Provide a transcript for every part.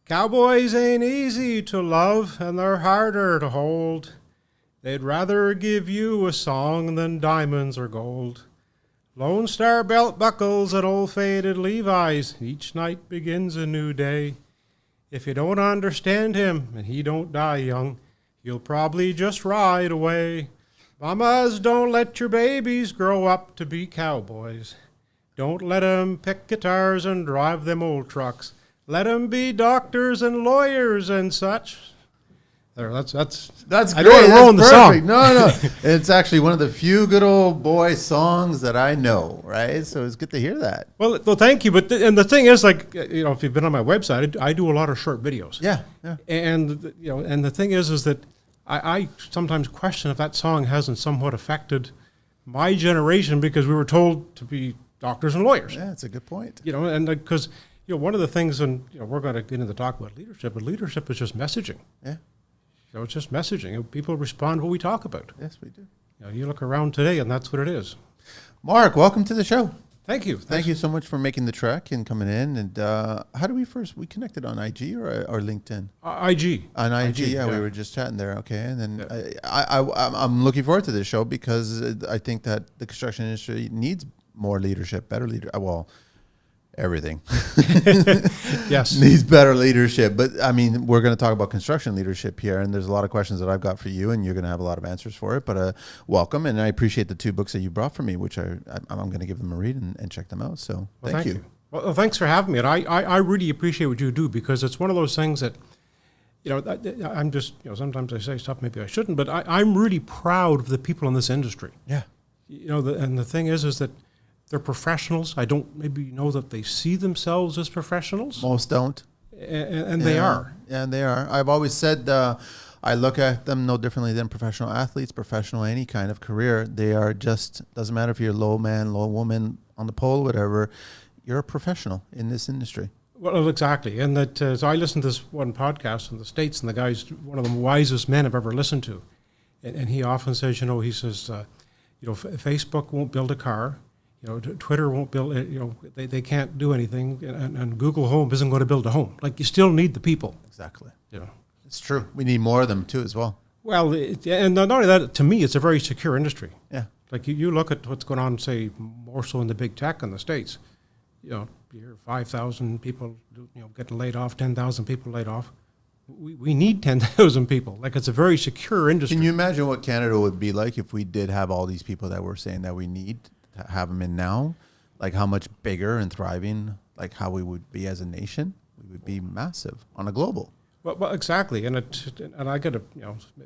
Cowboys ain't easy to love, and they're harder to hold. They'd rather give you a song than diamonds or gold. Lone Star belt buckles and old faded Levi's. Each night begins a new day. If you don't understand him and he don't die young, you'll probably just ride away. Mamas, don't let your babies grow up to be cowboys. Don't let 'em pick guitars and drive them old trucks. Let 'em be doctors and lawyers and such. There, that's great. rolling the song. No. It's actually one of the few good old boy songs that I know, right? So it's good to hear that. Well, thank you. But and the thing is, like, if you've been on my website, I do a lot of short videos. Yeah. And and the thing is that I sometimes question if that song hasn't somewhat affected my generation because we were told to be doctors and lawyers. Yeah, that's a good point. And because one of the things, and we're going to get into the talk about leadership, but leadership is just messaging. Yeah. It's just messaging. People respond to what we talk about. Yes, we do. You look around today, and that's what it is. Mark, welcome to the show. Thank you. Thank you so much for making the trek and coming in. And how do we connected on IG or LinkedIn? IG. On IG, yeah, we were just chatting there. Okay, and then I'm looking forward to this show because I think that the construction industry needs more leadership, better leader. Well, everything. Yes. Needs better leadership. But I mean, we're going to talk about construction leadership here, and there's a lot of questions that I've got for you, and you're going to have a lot of answers for it. But welcome, and I appreciate the 2 books that you brought for me, which I'm going to give them a read and check them out. So thank you. Well, thanks for having me. And I really appreciate what you do because it's one of those things that, I'm just, sometimes I say stuff maybe I shouldn't, but I'm really proud of the people in this industry. Yeah. And the thing is that they're professionals. I don't maybe know that they see themselves as professionals. Most don't. And they are. Yeah, and they are. I've always said I look at them no differently than professional athletes, professional any kind of career. They are just, doesn't matter if you're a low man, low woman on the pole, whatever, you're a professional in this industry. Well, exactly. And that so I listened to this one podcast in the States, and the guy's one of the wisest men I've ever listened to. And he often says, he says, Facebook won't build a car. Twitter won't build, they can't do anything, and Google Home isn't going to build a home. Like, you still need the people. Exactly. It's true. We need more of them, too, as well. Well, and not only that, to me, it's a very secure industry. Yeah. Like, you look at what's going on, say, more so in the big tech in the States. You hear 5,000 people, getting laid off, 10,000 people laid off. We need 10,000 people. Like, it's a very secure industry. Can you imagine what Canada would be like if we did have all these people that we're saying that we need to have them in now? Like, how much bigger and thriving, like how we would be as a nation? We would be massive on a global. Well, exactly. And I get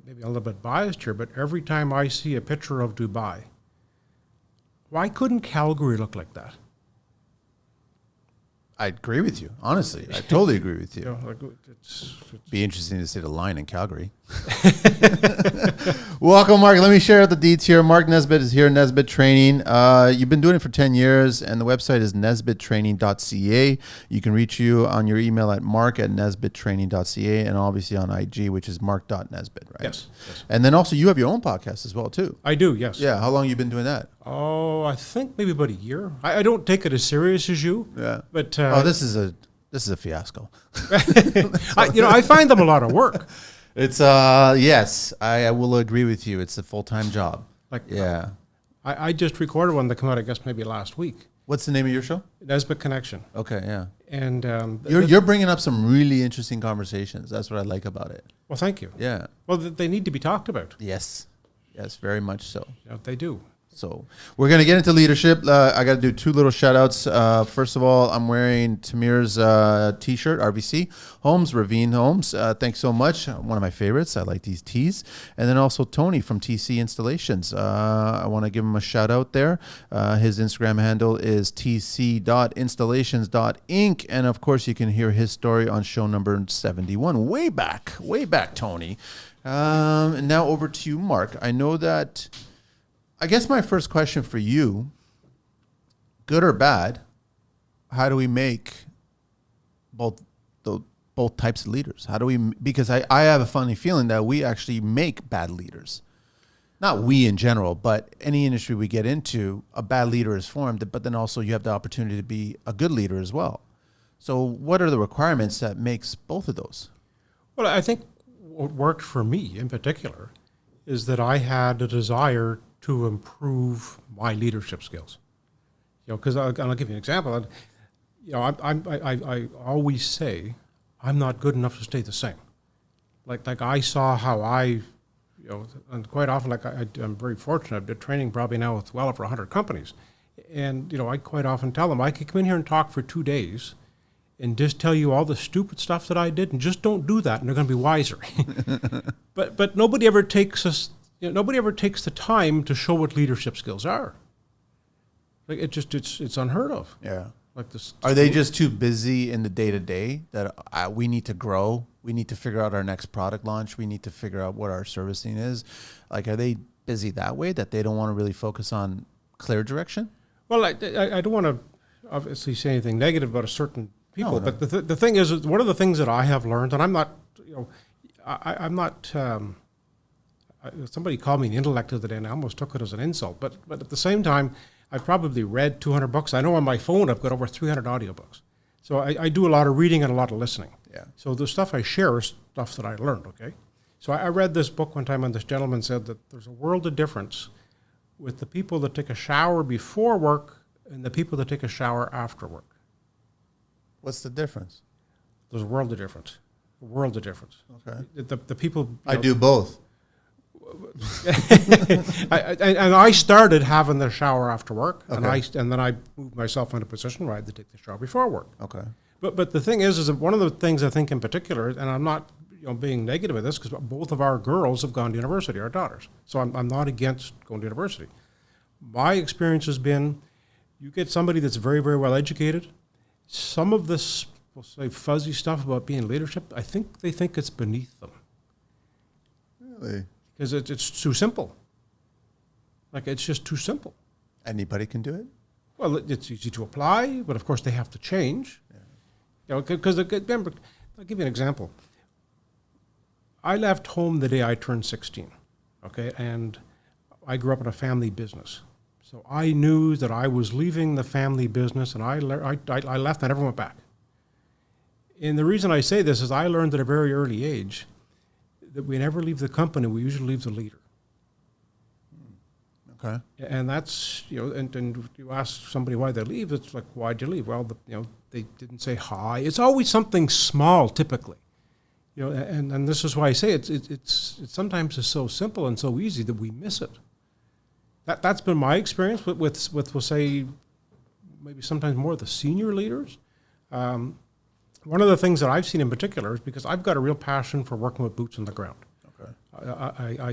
maybe a little bit biased here, but every time I see a picture of Dubai, why couldn't Calgary look like that? I agree with you. Honestly, I totally agree with you. It's be interesting to see the line in Calgary. Welcome, Mark. Let me share out the deets here. Mark Nesbitt is here, Nesbitt Training. You've been doing it for 10 years, and the website is nesbitttraining.ca. You can reach you on your email at mark@nesbitttraining.ca, and obviously on IG, which is mark.nesbitt, right? Yes. And then also you have your own podcast as well, too. I do, yes. Yeah. How long have you been doing that? Oh, I think maybe about a year. I don't take it as serious as you. Yeah. But this is a fiasco. I find them a lot of work. It's yes, I will agree with you. It's a full-time job. Yeah. I just recorded one that came out, I guess, maybe last week. What's the name of your show? Nesbitt Connection. Okay, yeah. And you're bringing up some really interesting conversations. That's what I like about it. Well, thank you. Yeah. Well, they need to be talked about. Yes, very much so. They do. So we're going to get into leadership. I got to do 2 little shout outs. First of all, I'm wearing Tamir's t-shirt, RVC Homes, Ravine Homes. Thanks so much. One of my favorites. I like these tees. And then also Tony from TC Installations. I want to give him a shout out there. His Instagram handle is tc.installations.inc. And of course, you can hear his story on show number 71. Way back, Tony. And now over to you, Mark. I know that... I guess my first question for you, good or bad, how do we make both types of leaders? How do we, because I have a funny feeling that we actually make bad leaders. Not we in general, but any industry we get into, a bad leader is formed, but then also you have the opportunity to be a good leader as well. So what are the requirements that makes both of those? Well, I think what worked for me in particular is that I had a desire to improve my leadership skills. Because I'll give you an example. I always say I'm not good enough to stay the same. Like I saw how and quite often, I'm very fortunate. I've been training probably now with well over 100 companies. And, I quite often tell them I could come in here and talk for 2 days and just tell you all the stupid stuff that I did, and just don't do that, and they're going to be wiser. But nobody ever takes nobody ever takes the time to show what leadership skills are. Like it's unheard of. Yeah. Like this. Are they just too busy in the day-to-day that we need to grow? We need to figure out our next product launch. We need to figure out what our servicing is. Like, are they busy that way that they don't want to really focus on clear direction? Well, I don't want to obviously say anything negative about a certain people, but the thing is, one of the things that I have learned, and I'm not, I'm not. Somebody called me an intellect the other day, and I almost took it as an insult. But at the same time, I probably read 200 books. I know on my phone I've got over 300 audiobooks. So I do a lot of reading and a lot of listening. Yeah. So the stuff I share is stuff that I learned, okay? So I read this book one time, and this gentleman said that there's a world of difference with the people that take a shower before work and the people that take a shower after work. What's the difference? There's a world of difference. A world of difference. Okay. The people... I do both. And I started having the shower after work, Okay. and then I moved myself into a position where I had to take the shower before work. Okay. But the thing is that one of the things I think in particular, and I'm not being negative at this, because both of our girls have gone to university, our daughters. So I'm not against going to university. My experience has been, you get somebody that's very, very well educated, some of this, we'll say, fuzzy stuff about being leadership, I think they think it's beneath them. Really? Because it's too simple. Like, it's just too simple. Anybody can do it? Well, it's easy to apply, but of course they have to change. Yeah. Because remember, I'll give you an example. I left home the day I turned 16, okay? And I grew up in a family business. So I knew that I was leaving the family business, and I left and I never went back. And the reason I say this is I learned at a very early age that we never leave the company, we usually leave the leader. Okay. And that's, and you ask somebody why they leave, it's like, why'd you leave? Well, they didn't say hi. It's always something small, typically. And this is why I say it's sometimes it's so simple and so easy that we miss it. That's been my experience with we'll say, maybe sometimes more of the senior leaders. One of the things that I've seen in particular is because I've got a real passion for working with boots on the ground. Okay.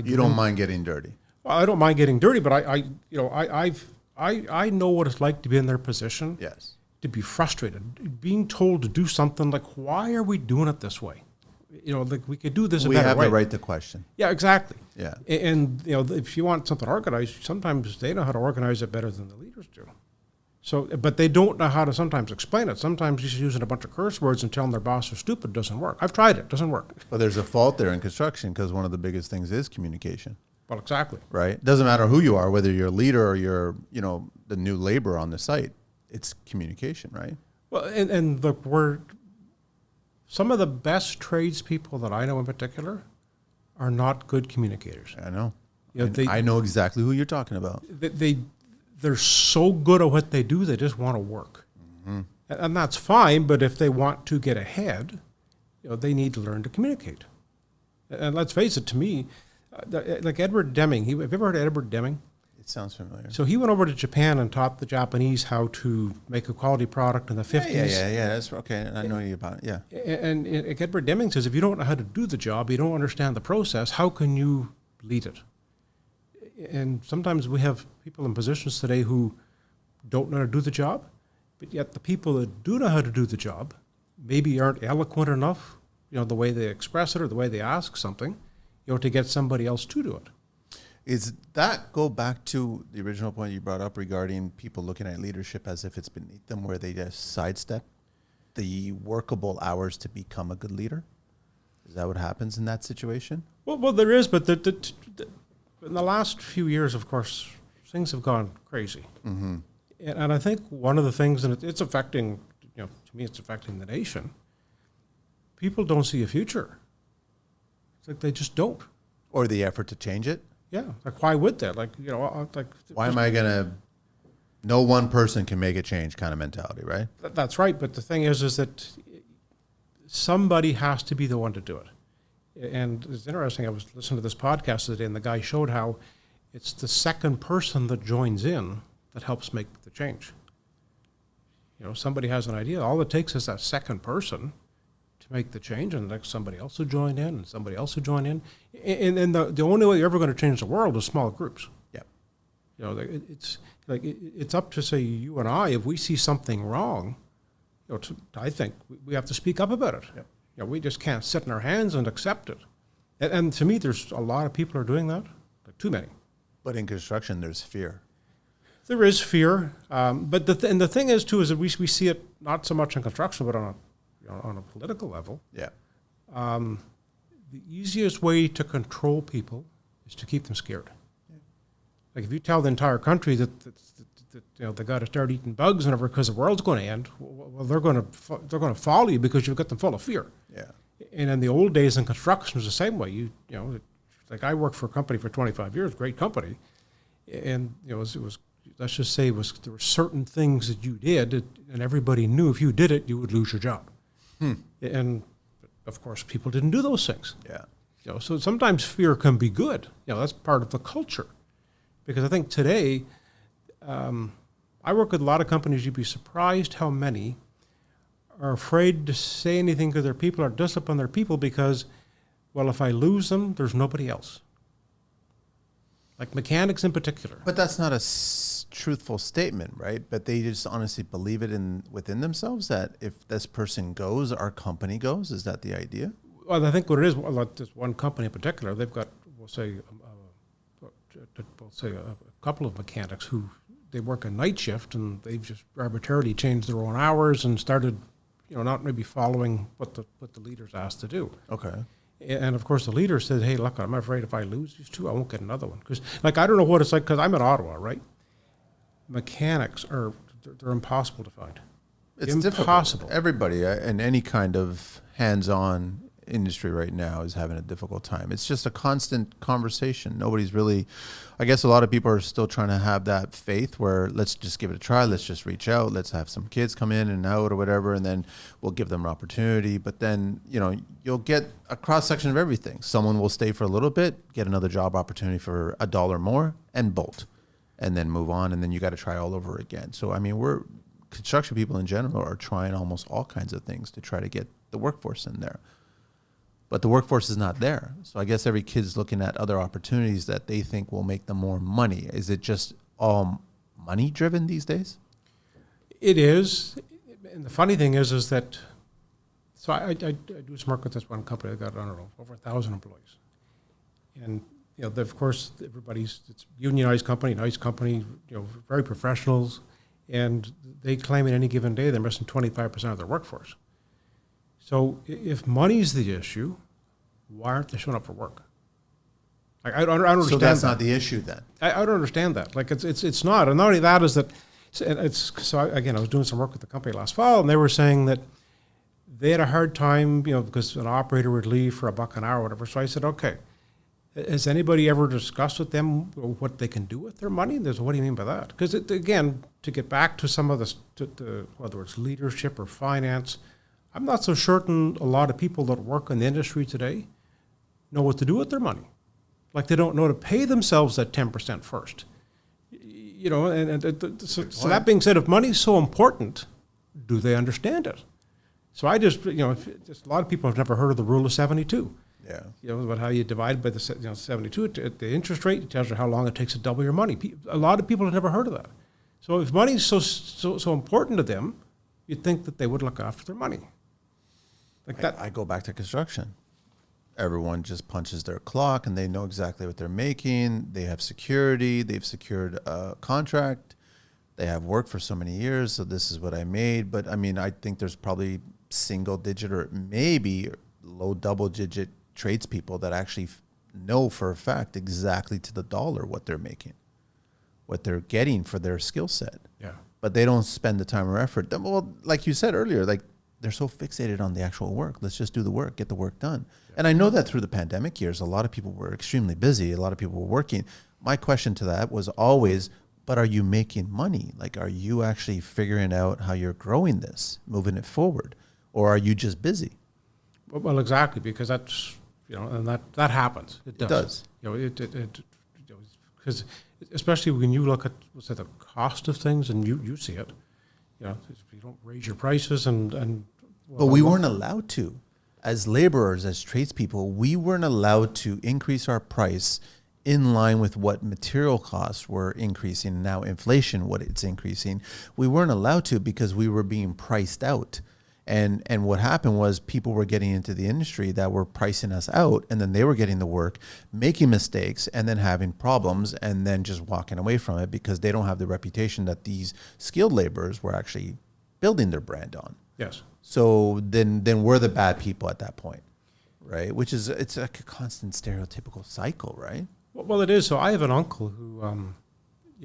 You don't mind getting dirty. Well, I don't mind getting dirty, but I know what it's like to be in their position. Yes. To be frustrated, being told to do something like, why are we doing it this way? Like we could do this a better way. We have the right to question. Yeah, exactly. Yeah. And if you want something organized, sometimes they know how to organize it better than the leaders do. So, but they don't know how to sometimes explain it. Sometimes just using a bunch of curse words and telling their boss they're stupid doesn't work. I've tried it; doesn't work. But there's a fault there in construction because one of the biggest things is communication. Well, exactly. Right. It doesn't matter who you are, whether you're a leader or you're, the new laborer on the site. It's communication, right? Well, and look, some of the best tradespeople that I know in particular are not good communicators. I know. I know exactly who you're talking about. They're so good at what they do, they just want to work. Mm-hmm. And that's fine, but if they want to get ahead, they need to learn to communicate. And let's face it, to me, like Edward Deming, have you ever heard of Edward Deming? It sounds familiar. So he went over to Japan and taught the Japanese how to make a quality product in the 50s. Yeah. That's okay. I know you about it. Yeah. And Edward Deming says, if you don't know how to do the job, you don't understand the process, how can you lead it? And sometimes we have people in positions today who don't know how to do the job, but yet the people that do know how to do the job maybe aren't eloquent enough, the way they express it or the way they ask something, to get somebody else to do it. Is that go back to the original point you brought up regarding people looking at leadership as if it's beneath them, where they just sidestep the workable hours to become a good leader? Is that what happens in that situation? Well, there is, but in the last few years, of course, things have gone crazy. Mm-hmm. And I think one of the things, and it's affecting to me it's affecting the nation. People don't see a future. It's like they just don't. Or the effort to change it. Yeah, like why would they? Like Why am I gonna? No one person can make a change, kind of mentality, right? That's right. But the thing is that somebody has to be the one to do it. And it's interesting. I was listening to this podcast today, and the guy showed how it's the second person that joins in that helps make the change. Somebody has an idea. All it takes is that second person to make the change, and next somebody else will join in, and somebody else will join in. And the only way you're ever going to change the world is small groups. Yeah. It's up to, say, you and I, if we see something wrong, I think we have to speak up about it. Yep. We just can't sit in our hands and accept it. And to me, there's a lot of people are doing that, like too many. But in construction, there's fear. There is fear, but the thing is too is that we see it not so much in construction, but on a political level. Yeah. The easiest way to control people is to keep them scared. Yeah. Like if you tell the entire country that they got to start eating bugs and because the world's going to end, well, they're going to follow you because you've got them full of fear. Yeah. And in the old days in construction, it was the same way. Like I worked for a company for 25 years, great company, and it was let's just say there were certain things that you did, and everybody knew if you did it, you would lose your job. And of course, people didn't do those things. Yeah. So sometimes fear can be good. That's part of the culture, because I think today, I work with a lot of companies. You'd be surprised how many are afraid to say anything to their people or discipline their people because, well, if I lose them, there's nobody else. Like mechanics in particular. But that's not a truthful statement, right? But they just honestly believe it within themselves that if this person goes, our company goes. Is that the idea? Well, I think what it is, this one company in particular, they've got, we'll say a couple of mechanics who they work a night shift, and they've just arbitrarily changed their own hours and started, not maybe following what the leaders asked to do. Okay. And of course, the leader said, "Hey, look, I'm afraid if I lose these two, I won't get another one." Because, I don't know what it's like. Because I'm in Ottawa, right? Mechanics they're impossible to find. It's impossible. Difficult. Everybody in any kind of hands-on industry right now is having a difficult time. It's just a constant conversation. Nobody's really, I guess a lot of people are still trying to have that faith where let's just give it a try. Let's just reach out. Let's have some kids come in and out or whatever, and then we'll give them an opportunity. But then, you'll get a cross-section of everything. Someone will stay for a little bit, get another job opportunity for $1 more, and bolt, and then move on, and then you got to try all over again. So, construction people in general are trying almost all kinds of things to try to get the workforce in there. But the workforce is not there. So I guess every kid's looking at other opportunities that they think will make them more money. Is it just all money driven these days? It is. And the funny thing is that, so I do some work with this one company that got, over 1,000 employees. And, of course, it's a unionized company, nice company, very professionals. And they claim at any given day they're missing 25% of their workforce. So if money's the issue, why aren't they showing up for work? I don't understand. So that's not the issue then. I don't understand that. It's not. And not only that is that I was doing some work with the company last fall, and they were saying that they had a hard time, because an operator would leave for $1 an hour or whatever. So I said, okay, has anybody ever discussed with them what they can do with their money? What do you mean by that? Because again, to get back to some of the whether it's leadership or finance, I'm not so certain a lot of people that work in the industry today know what to do with their money. Like they don't know to pay themselves that 10% first. So that being said, if money's so important, do they understand it? So I just a lot of people have never heard of the rule of 72. Yeah. About how you divide by the 72, the interest rate, it tells you how long it takes to double your money. A lot of people have never heard of that. So if money's so important to them, you'd think that they would look after their money. I go back to construction. Everyone just punches their clock and they know exactly what they're making. They have security. They've secured a contract. They have worked for so many years. So this is what I made. But I think there's probably single digit or maybe low double digit tradespeople that actually know for a fact exactly to the dollar what they're making, what they're getting for their skill set. Yeah. but they don't spend the time or effort. Well, like you said earlier, like they're so fixated on the actual work. Let's just do the work, get the work done. Yeah. And I know that through the pandemic years, a lot of people were extremely busy. A lot of people were working. My question to that was always, but are you making money? Like, are you actually figuring out how you're growing this, moving it forward? Or are you just busy? Well, exactly, because that's, and that happens. It does. Because especially when you look at, let's say, the cost of things, and you see it, if you don't raise your prices but we weren't allowed to. As laborers, as tradespeople, we weren't allowed to increase our price in line with what material costs were increasing. Now inflation, what it's increasing. We weren't allowed to because we were being priced out. And what happened was people were getting into the industry that were pricing us out, and then they were getting the work, making mistakes, and then having problems, and then just walking away from it because they don't have the reputation that these skilled laborers were actually building their brand on. Yes. So then we're the bad people at that point, right? Which is, it's like a constant stereotypical cycle, right? Well, it is. So I have an uncle who,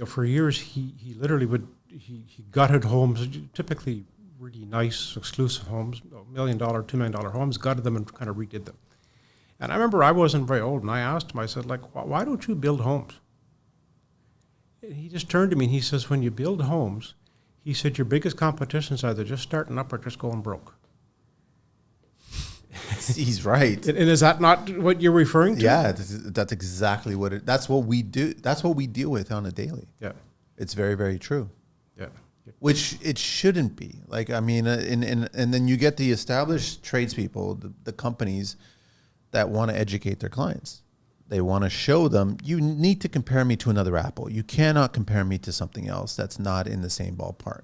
for years he literally he gutted homes, typically really nice, exclusive homes, $1 million, $2 million homes, gutted them and kind of redid them. And I remember I wasn't very old, and I asked him, I said, like, why don't you build homes? And he just turned to me and he says, when you build homes, he said, your biggest competition is either just starting up or just going broke. He's right. And is that not what you're referring to? Yeah, that's exactly what that's what we do. That's what we deal with on a daily. Yeah. It's very, very true. Yeah. Which it shouldn't be. Like, I mean, and then you get the established tradespeople, the companies that want to educate their clients. They want to show them, you need to compare me to another Apple. You cannot compare me to something else that's not in the same ballpark.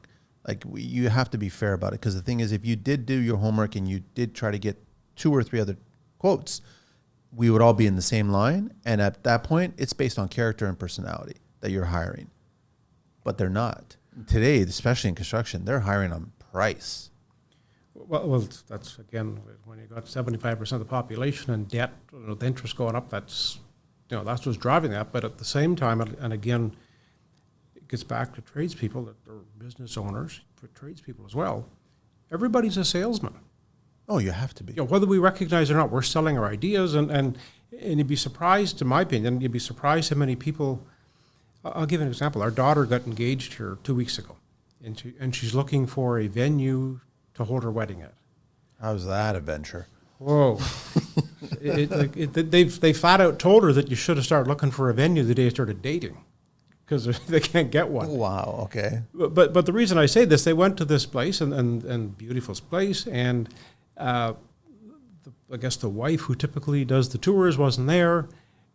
Like, you have to be fair about it. Because the thing is, if you did do your homework and you did try to get 2 or 3 other quotes, we would all be in the same line. And at that point, it's based on character and personality that you're hiring. But they're not. Today, especially in construction, they're hiring on price. Well, that's, again, when you got 75% of the population and debt, with interest going up, that's what's driving that. But at the same time, and again, it gets back to tradespeople, that are business owners, for tradespeople as well. Everybody's a salesman. Oh, you have to be. Whether we recognize it or not, we're selling our ideas, and you'd be surprised, in my opinion, you'd be surprised how many people. I'll give an example. Our daughter got engaged here 2 weeks ago, and she's looking for a venue to hold her wedding at. How's that a venture? Whoa. They flat out told her that you should have started looking for a venue the day you started dating, because they can't get one. Wow, okay. But the reason I say this, they went to this place, and beautiful place, and I guess the wife who typically does the tours wasn't there,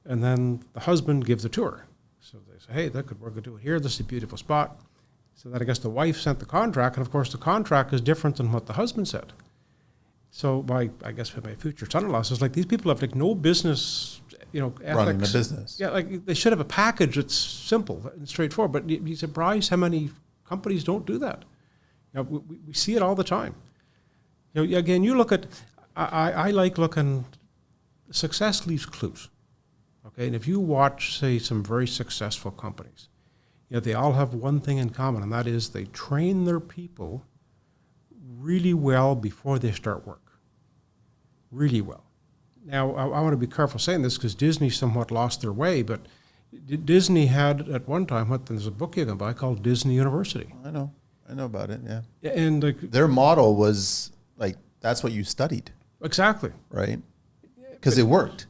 and then the husband gives the tour. So they say, hey, we're going to do it here. This is a beautiful spot. So that I guess the wife sent the contract, and of course the contract is different than what the husband said. So my future son-in-law says, like, these people have like no business, ethics. Running a business. Yeah, like they should have a package that's simple and straightforward. But you'd be surprised how many companies don't do that. We see it all the time. Again, you look at, I like looking, success leaves clues. Okay, and if you watch, say, some very successful companies, they all have one thing in common, and that is they train their people really well before they start work. Really well. Now, I want to be careful saying this because Disney somewhat lost their way, but Disney had at one time, there's a book you can buy called Disney University. I know about it, yeah. And their model was like, that's what you studied. Exactly. Right? Because it worked.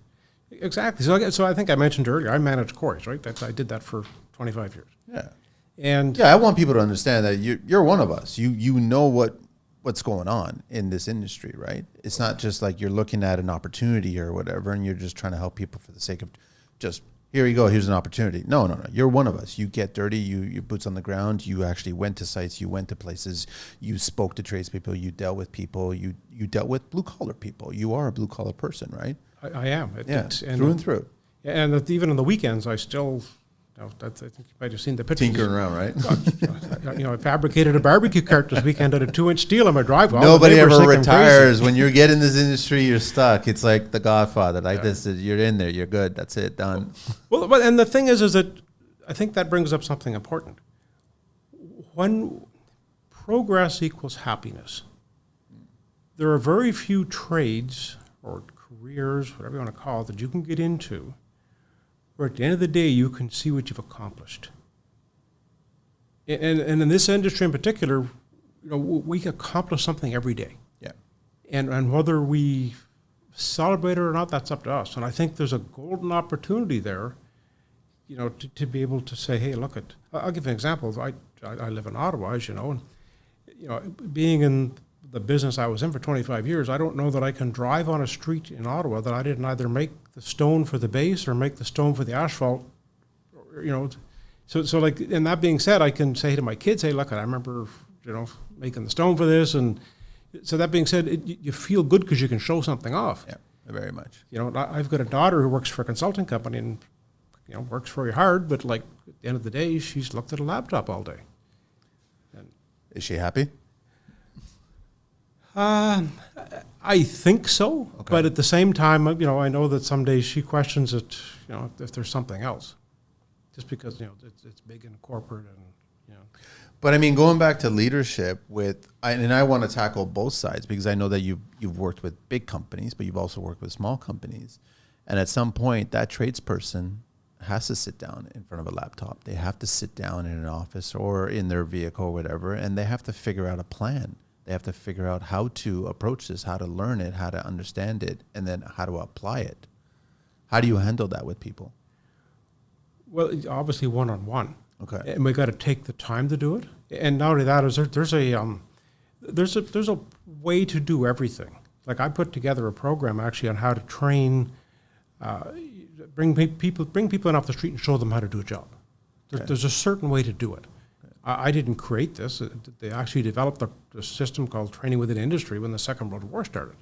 Exactly. So I think I mentioned earlier, I managed quarries, right? I did that for 25 years. Yeah. And I want people to understand that you're one of us. You know what's going on in this industry, right? It's not just like you're looking at an opportunity or whatever, and you're just trying to help people for the sake of just, here you go, here's an opportunity. No. You're one of us. You get dirty, you boots on the ground, you actually went to sites, you went to places, you spoke to tradespeople, you dealt with people, you dealt with blue-collar people. You are a blue-collar person, right? I am. Through and through. And that even on the weekends, I still, I think you might have seen the pictures. Tinkering around, right? I fabricated a barbecue cart this weekend out of 2-inch steel on my driveway. Nobody ever retires. When you get in this industry, you're stuck. It's like The Godfather. This, you're in there. You're good. That's it. Done. Well, and the thing is that I think that brings up something important. when progress equals happiness, there are very few trades or careers, whatever you want to call it, that you can get into where at the end of the day you can see what you've accomplished. And in this industry in particular, we accomplish something every day. Yeah. And whether we celebrate it or not, that's up to us. And I think there's a golden opportunity there, to be able to say, hey, look at, I'll give you an example. I live in Ottawa, as you know, and, being in the business I was in for 25 years, I don't know that I can drive on a street in Ottawa that I didn't either make the stone for the base or make the stone for the asphalt, So like, and that being said, I can say to my kids, hey, look, I remember, making the stone for this. And so that being said, you feel good because you can show something off. Yeah, very much. I've got a daughter who works for a consulting company and, works very hard, but like at the end of the day, she's looked at a laptop all day. And is she happy? I think so. Okay. But at the same time, I know that some days she questions it, if there's something else. Just because, it's big and corporate and, But I mean, going back to leadership and I want to tackle both sides because I know that you've worked with big companies, but you've also worked with small companies. And at some point, that tradesperson has to sit down in front of a laptop. They have to sit down in an office or in their vehicle or whatever, and they have to figure out a plan. They have to figure out how to approach this, how to learn it, how to understand it, and then how to apply it. How do you handle that with people? Well, obviously one-on-one. Okay. And we got to take the time to do it. And not only that, there's a way to do everything. Like I put together a program actually on how to train, bring people in off the street and show them how to do a job. There's a certain way to do it. I didn't create this. They actually developed a system called training within industry when the Second World War started.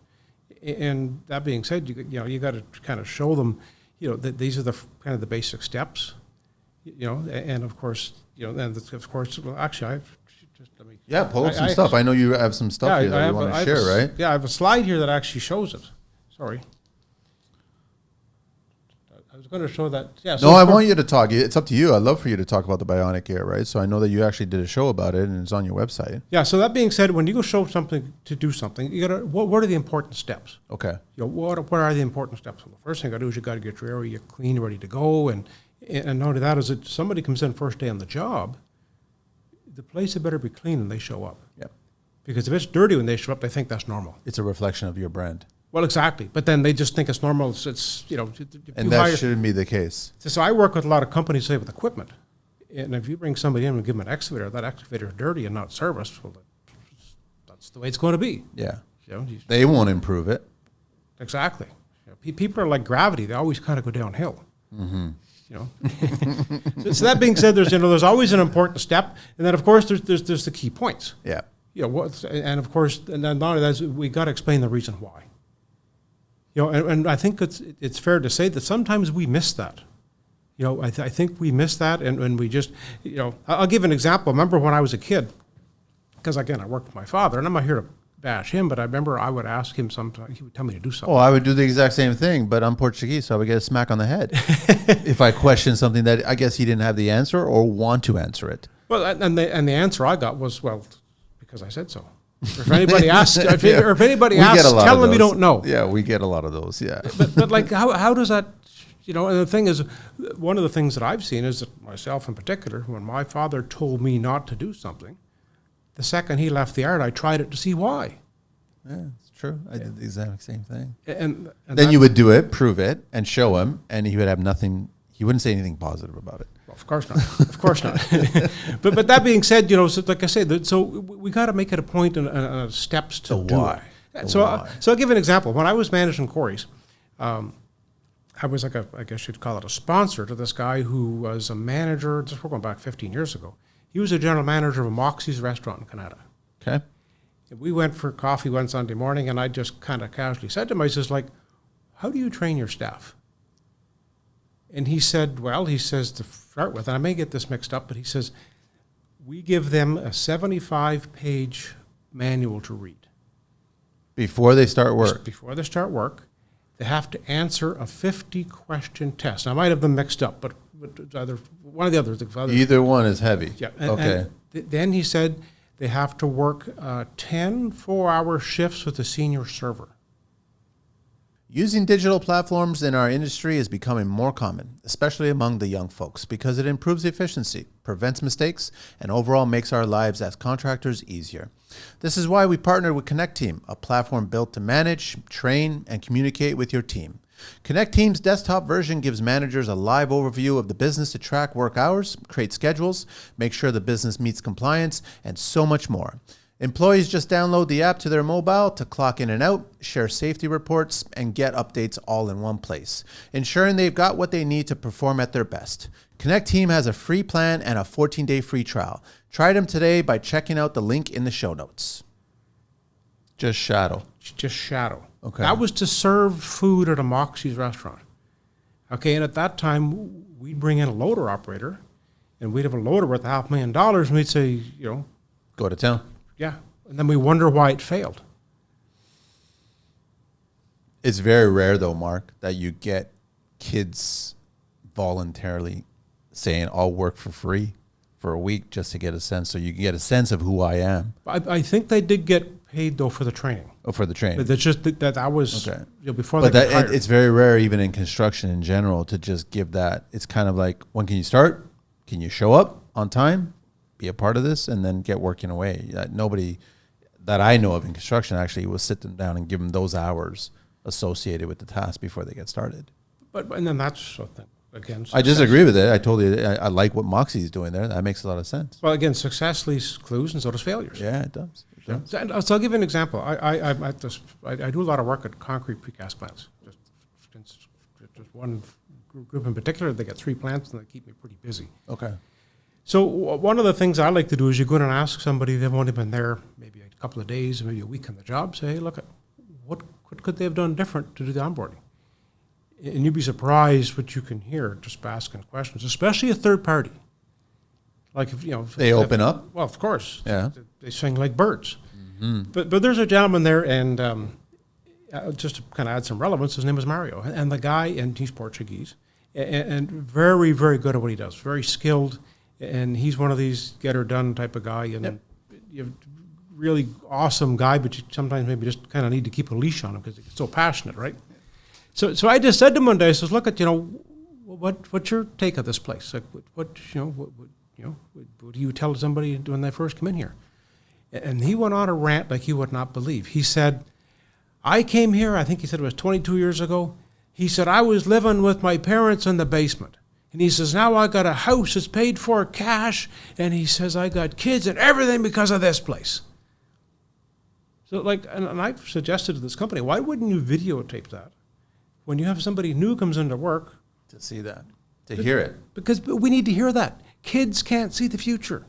And that being said, you got to kind of show them, that these are the kind of the basic steps, and of course, well, actually, let me. Yeah, pull up some stuff. I know you have some stuff here that you want to share, right? Yeah, I have a slide here that actually shows it. Sorry. I was going to show that. Yeah. So no, I want you to talk. It's up to you. I'd love for you to talk about the bionic ear, right? So I know that you actually did a show about it, and it's on your website. Yeah. So that being said, when you go show something to do something, you got to. What are the important steps? Okay. What are the important steps? Well, the first thing I do is you got to get your area clean, ready to go, and not only that is that somebody comes in first day on the job, the place had better be clean when they show up. Yep. Because if it's dirty when they show up, they think that's normal. It's a reflection of your brand. Well, exactly. But then they just think it's normal. It's and that shouldn't be the case. So I work with a lot of companies, say, with equipment. And if you bring somebody in and give them an excavator, that excavator is dirty and not serviced, well, that's the way it's going to be. Yeah. They won't improve it. Exactly. People are like gravity. They always kind of go downhill. Mm-hmm. So that being said, there's always an important step. And then, of course, there's the key points. Yeah. And of course, and then not only that, we got to explain the reason why. And I think it's fair to say that sometimes we miss that. I think we miss that, and we just, I'll give an example. I remember when I was a kid, because again, I worked with my father, and I'm not here to bash him, but I remember I would ask him sometimes, he would tell me to do something. Oh, I would do the exact same thing, but I'm Portuguese, so I would get a smack on the head if I questioned something that I guess he didn't have the answer or want to answer it. Well, and the answer I got was, well, because I said so. Or if anybody asks, if anybody asks, tell them you don't know. Yeah, we get a lot of those. Yeah, but like, how does that? And the thing is, one of the things that I've seen is that myself in particular, when my father told me not to do something, the second he left the yard, I tried it to see why. Yeah, it's true. I did the exact same thing. And then you would do it, prove it, and show him, and he would have nothing. He wouldn't say anything positive about it. Well, of course not. Of course not. But that being said, so like I said, so we got to make it a point and steps to do why. It. So I'll give an example. When I was managing quarries, I was like I guess you'd call it a sponsor to this guy who was a manager. Just we're going back 15 years ago. He was a general manager of a Moxie's restaurant in Canada. Okay. And we went for coffee one Sunday morning, and I just kind of casually said to him, I says, like, how do you train your staff? And he said, well, he says to start with, and I may get this mixed up, but he says, we give them a 75-page manual to read. Before they start work? Before they start work. they have to answer a 50-question test. Now, I might have them mixed up, but it's either one of the others. Either one is heavy. Yeah. Okay. Then he said they have to work 10 4-hour shifts with a senior server. Using digital platforms in our industry is becoming more common, especially among the young folks, because it improves efficiency, prevents mistakes, and overall makes our lives as contractors easier. This is why we partnered with Connecteam, a platform built to manage, train, and communicate with your team. Connecteam's desktop version gives managers a live overview of the business to track work hours, create schedules, make sure the business meets compliance, and so much more. Employees just download the app to their mobile to clock in and out, share safety reports, and get updates all in one place, ensuring they've got what they need to perform at their best. Connecteam has a free plan and a 14-day free trial. Try them today by checking out the link in the show notes. Just Shadow. Okay. That was to serve food at a Moxie's restaurant. Okay, and at that time, we'd bring in a loader operator, and we'd have a loader worth $500,000, and we'd say, go to town. Yeah, and then we wonder why it failed. It's very rare, though, Mark, that you get kids voluntarily saying, I'll work for free for a week just to get a sense, so you can get a sense of who I am. I think they did get paid, though, for the training. Oh, for the training. That's just that was okay. Before but they got hired. It's very rare, even in construction in general, to just give that. It's kind of like, when can you start? Can you show up on time? Be a part of this, and then get working away. Nobody that I know of in construction actually will sit them down and give them those hours associated with the task before they get started. And then that's something again. I disagree with it. I like what Moxie's doing there. That makes a lot of sense. Well, again, success leads clues, and so does failures. Yeah, it does. So I'll give you an example. I do a lot of work at concrete precast plants. Just one group in particular. They got 3 plants, and they keep me pretty busy. Okay. So one of the things I like to do is you go in and ask somebody, they've only been there maybe a couple of days, maybe a week on the job, say, hey, look, what could they have done different to do the onboarding? And you'd be surprised what you can hear just by asking questions, especially a third party. Like if they open up. Well, of course. Yeah. They sing like birds. Mm-hmm. But there's a gentleman there, and just to kind of add some relevance, his name is Mario, and the guy, and he's Portuguese, and very, very good at what he does, very skilled. And he's one of these get-her-done type of guy, and you're really awesome guy, but you sometimes maybe just kind of need to keep a leash on him because he's so passionate, right? So I just said to him one day, I says, look at, what's your take of this place? Like, what do you tell somebody when they first come in here? And he went on a rant like you would not believe. He said, I came here, I think he said it was 22 years ago. He said, I was living with my parents in the basement. And he says, now I got a house that's paid for cash. And he says, I got kids and everything because of this place. So and I've suggested to this company, why wouldn't you videotape that? When you have somebody new comes into work. To see that, to hear it. Because we need to hear that. Kids can't see the future.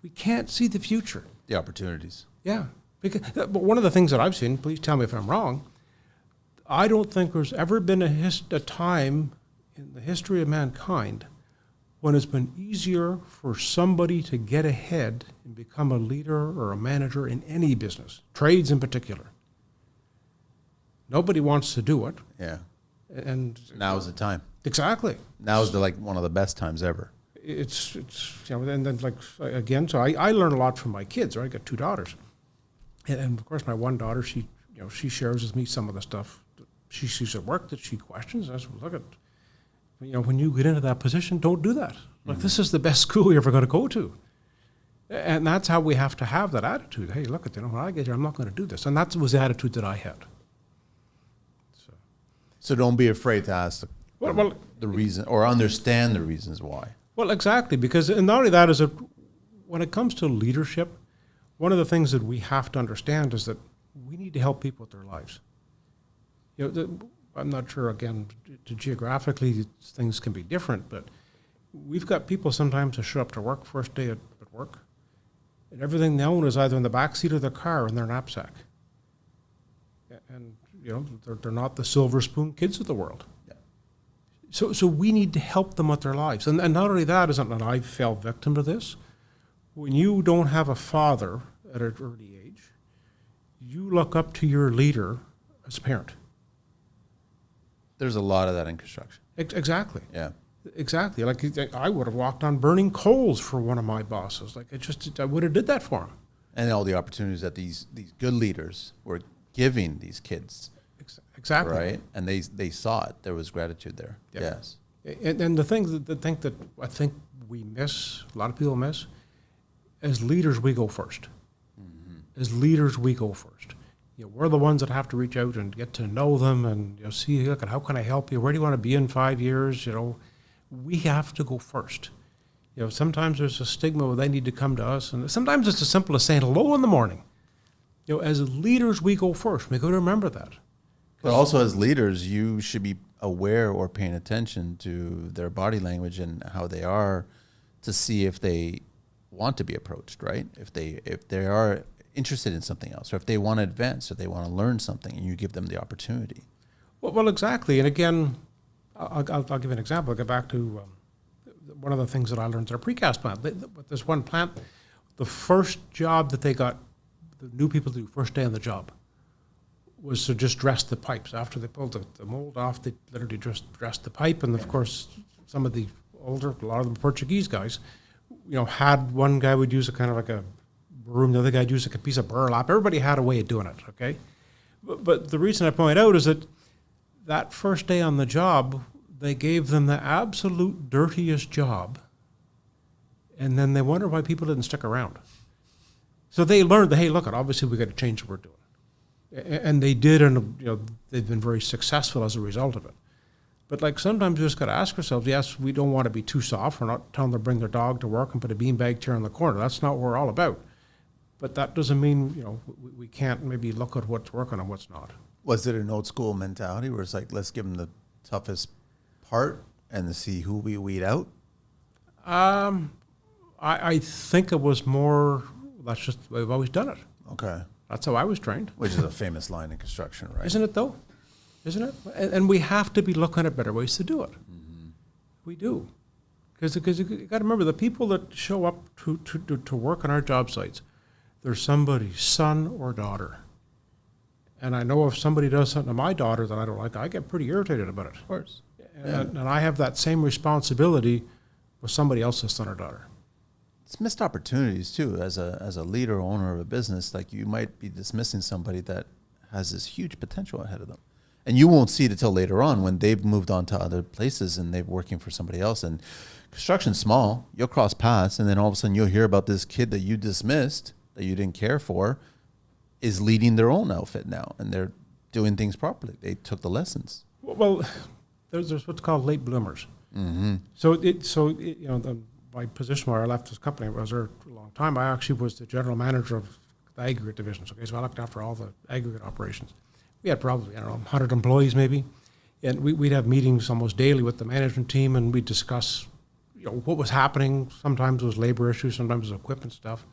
We can't see the future. The opportunities. Yeah. But one of the things that I've seen, please tell me if I'm wrong, I don't think there's ever been a time in the history of mankind when it's been easier for somebody to get ahead and become a leader or a manager in any business, trades in particular. Nobody wants to do it. Yeah. And now is the time. Exactly. Now is one of the best times ever. It's and then again, so I learn a lot from my kids, right? I got 2 daughters. And of course my one daughter, she shares with me some of the stuff that she sees at work that she questions. And I said, well, look at, when you get into that position, don't do that. Like, this is the best school you're ever going to go to. And that's how we have to have that attitude. Hey, look at, when I get here, I'm not going to do this. And that was the attitude that I had. So don't be afraid to ask the reason or understand the reasons why. Well, exactly. Because, and not only that, is that when it comes to leadership, one of the things that we have to understand is that we need to help people with their lives. I'm not sure, again, geographically things can be different, but we've got people sometimes who show up to work first day at work, and everything they own is either in the back seat of their car or in their knapsack. And, they're not the silver spoon kids of the world. Yeah. So we need to help them with their lives. And not only that, isn't that I fell victim to this. When you don't have a father at an early age, you look up to your leader as a parent. There's a lot of that in construction. Exactly. Yeah. Exactly. Like I would have walked on burning coals for one of my bosses. Like I would have did that for him. And all the opportunities that these good leaders were giving these kids. Exactly. Right. And they saw it. There was gratitude there. Yeah. Yes. And the thing that I think we miss, a lot of people miss, as leaders we go first. Mm-hmm. As leaders we go first. We're the ones that have to reach out and get to know them and see, look, how can I help you? Where do you want to be in 5 years? We have to go first. Sometimes there's a stigma where they need to come to us, and sometimes it's as simple as saying hello in the morning. As leaders, we go first. We got to remember that. But also as leaders, you should be aware or paying attention to their body language and how they are to see if they want to be approached, right? If they are interested in something else, or if they want to advance, or they want to learn something, and you give them the opportunity. Well, exactly. And again, I'll give you an example. I'll go back to one of the things that I learned at our precast plant. There's one plant, the first job that they got the new people to do, first day on the job, was to just dress the pipes. After they pulled the mold off, they literally just dressed the pipe. And of course, some of the older, a lot of them Portuguese guys, had one guy would use a kind of like a broom, the other guy would use like a piece of burlap. Everybody had a way of doing it, okay? But the reason I point out is that first day on the job, they gave them the absolute dirtiest job, and then they wondered why people didn't stick around. So they learned that, hey, look, obviously we got to change what we're doing. And they did, and they've been very successful as a result of it. But sometimes we just got to ask ourselves, yes, we don't want to be too soft. We're not telling them to bring their dog to work and put a beanbag chair in the corner. That's not what we're all about. But that doesn't mean, we can't maybe look at what's working and what's not. Was it an old school mentality where it's like, let's give them the toughest part and to see who we weed out? I think it was more, that's just, we've always done it. Okay. That's how I was trained. Which is a famous line in construction, right? Isn't it, though? Isn't it? And we have to be looking at better ways to do it. Mm-hmm. We do. Because you got to remember, the people that show up to work on our job sites, they're somebody's son or daughter. And I know if somebody does something to my daughter that I don't like, I get pretty irritated about it. Of course. And I have that same responsibility with somebody else's son or daughter. It's missed opportunities too. As a leader, owner of a business, like you might be dismissing somebody that has this huge potential ahead of them, and you won't see it until later on when they've moved on to other places and they're working for somebody else. And construction's small. You'll cross paths, and then all of a sudden you'll hear about this kid that you dismissed, that you didn't care for, is leading their own outfit now, and they're doing things properly. They took the lessons. Well, there's what's called late bloomers. Mm-hmm. My position where I left this company, I was there a long time. I actually was the general manager of the aggregate divisions. Okay, so I looked after all the aggregate operations. We had probably, 100 employees maybe, and we'd have meetings almost daily with the management team, and we'd discuss, what was happening. Sometimes it was labor issues, sometimes it was equipment stuff.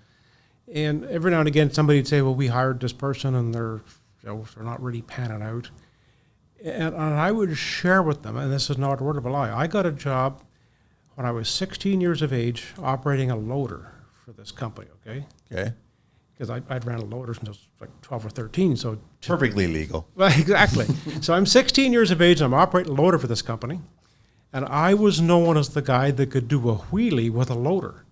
And every now and again, somebody would say, well, we hired this person, and they're not really panning out. And I would share with them, and this is not a word of a lie, I got a job when I was 16 years of age operating a loader for this company, okay? Okay. Because I'd ran a loader since I was like 12 or 13, so... Perfectly legal. Well, exactly. So I'm 16 years of age, and I'm operating a loader for this company, and I was known as the guy that could do a wheelie with a loader.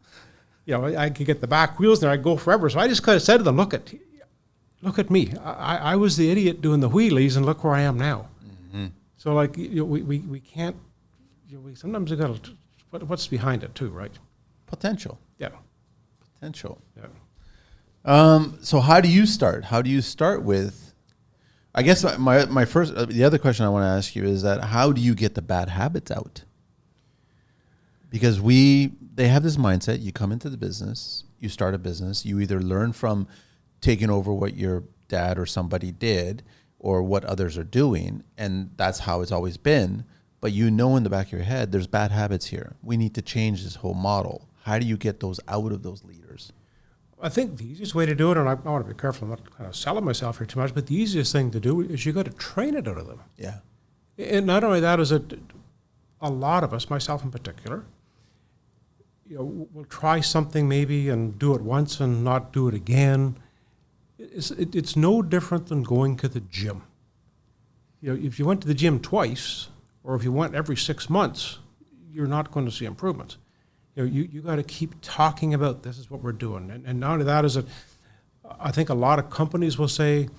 I could get the back wheels there, I'd go forever. So I just kind of said to them, look at me. I was the idiot doing the wheelies, and look where I am now. Mm-hmm. So we can't, sometimes we got to, what's behind it too, right? Potential. Yeah. Potential. Yeah. So how do you start? How do you start with, I guess my first, the other question I want to ask you is that how do you get the bad habits out? Because they have this mindset, you come into the business, you start a business, you either learn from taking over what your dad or somebody did or what others are doing, and that's how it's always been, but in the back of your head, there's bad habits here. We need to change this whole model. How do you get those out of those leaders? I think the easiest way to do it, and I want to be careful, I'm not kind of selling myself here too much, but the easiest thing to do is you got to train it out of them. Yeah. And not only that, is it a lot of us, myself in particular, we'll try something maybe and do it once and not do it again. It's no different than going to the gym. If you went to the gym twice, or if you went every 6 months, you're not going to see improvements. You got to keep talking about this is what we're doing. And not only that is it, I think a lot of companies will say,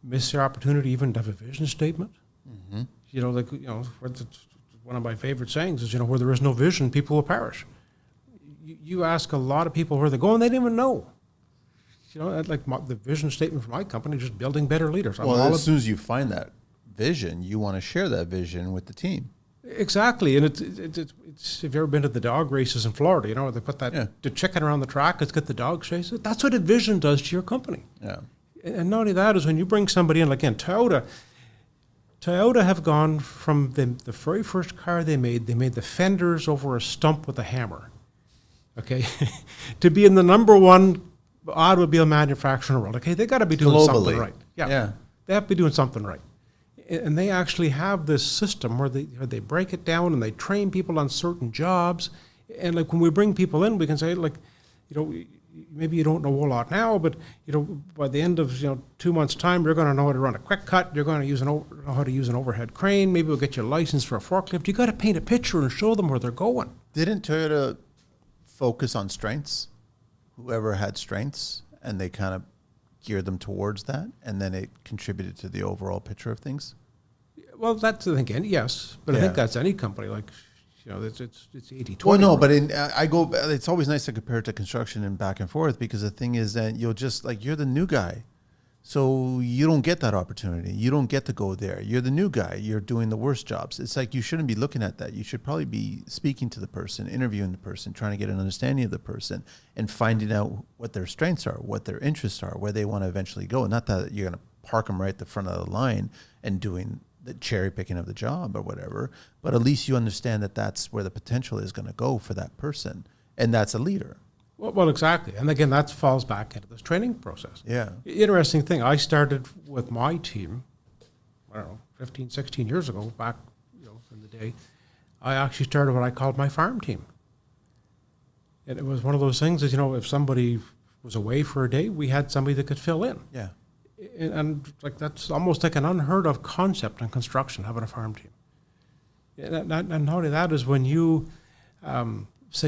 miss the opportunity even to have a vision statement. One of my favorite sayings is, where there is no vision, people will perish. You ask a lot of people where they're going, they don't even know. The vision statement for my company, just building better leaders. As soon as you find that vision, you want to share that vision with the team. Exactly, and it's if you've ever been to the dog races in Florida, they put the chicken around the track, let's get the dog chase. That's what a vision does to your company. Yeah. And not only that is when you bring somebody in, like again, Toyota have gone from the very first car they made the fenders over a stump with a hammer, okay, to being the number one automobile manufacturer in the world. Okay, they got to be doing something right. Yeah, they have to be doing something right. And they actually have this system where they break it down and they train people on certain jobs. And like when we bring people in, we can say, maybe you don't know a whole lot now, but by the end of 2 months' time, you're going to know how to run a quick cut. You're going to know how to use an overhead crane. Maybe we'll get you a license for a forklift. You got to paint a picture and show them where they're going. Didn't Toyota focus on strengths? Whoever had strengths, and they kind of geared them towards that, and then it contributed to the overall picture of things? Well, that's the thing, yes, but I think that's any company. Like, it's 80-20. Well, no, but it's always nice to compare it to construction and back and forth, because the thing is that you're the new guy. So you don't get that opportunity. You don't get to go there. You're the new guy. You're doing the worst jobs. It's like you shouldn't be looking at that. You should probably be speaking to the person, interviewing the person, trying to get an understanding of the person and finding out what their strengths are, what their interests are, where they want to eventually go. Not that you're going to park them right at the front of the line and doing the cherry picking of the job or whatever, but at least you understand that that's where the potential is going to go for that person. And that's a leader. Well, exactly. And again, that falls back into this training process. Yeah. Interesting thing, I started with my team, 15, 16 years ago, back in the day. I actually started what I called my farm team. And it was one of those things that, if somebody was away for a day, we had somebody that could fill in. Yeah. And that's almost like an unheard of concept in construction, having a farm team. And not only that is when you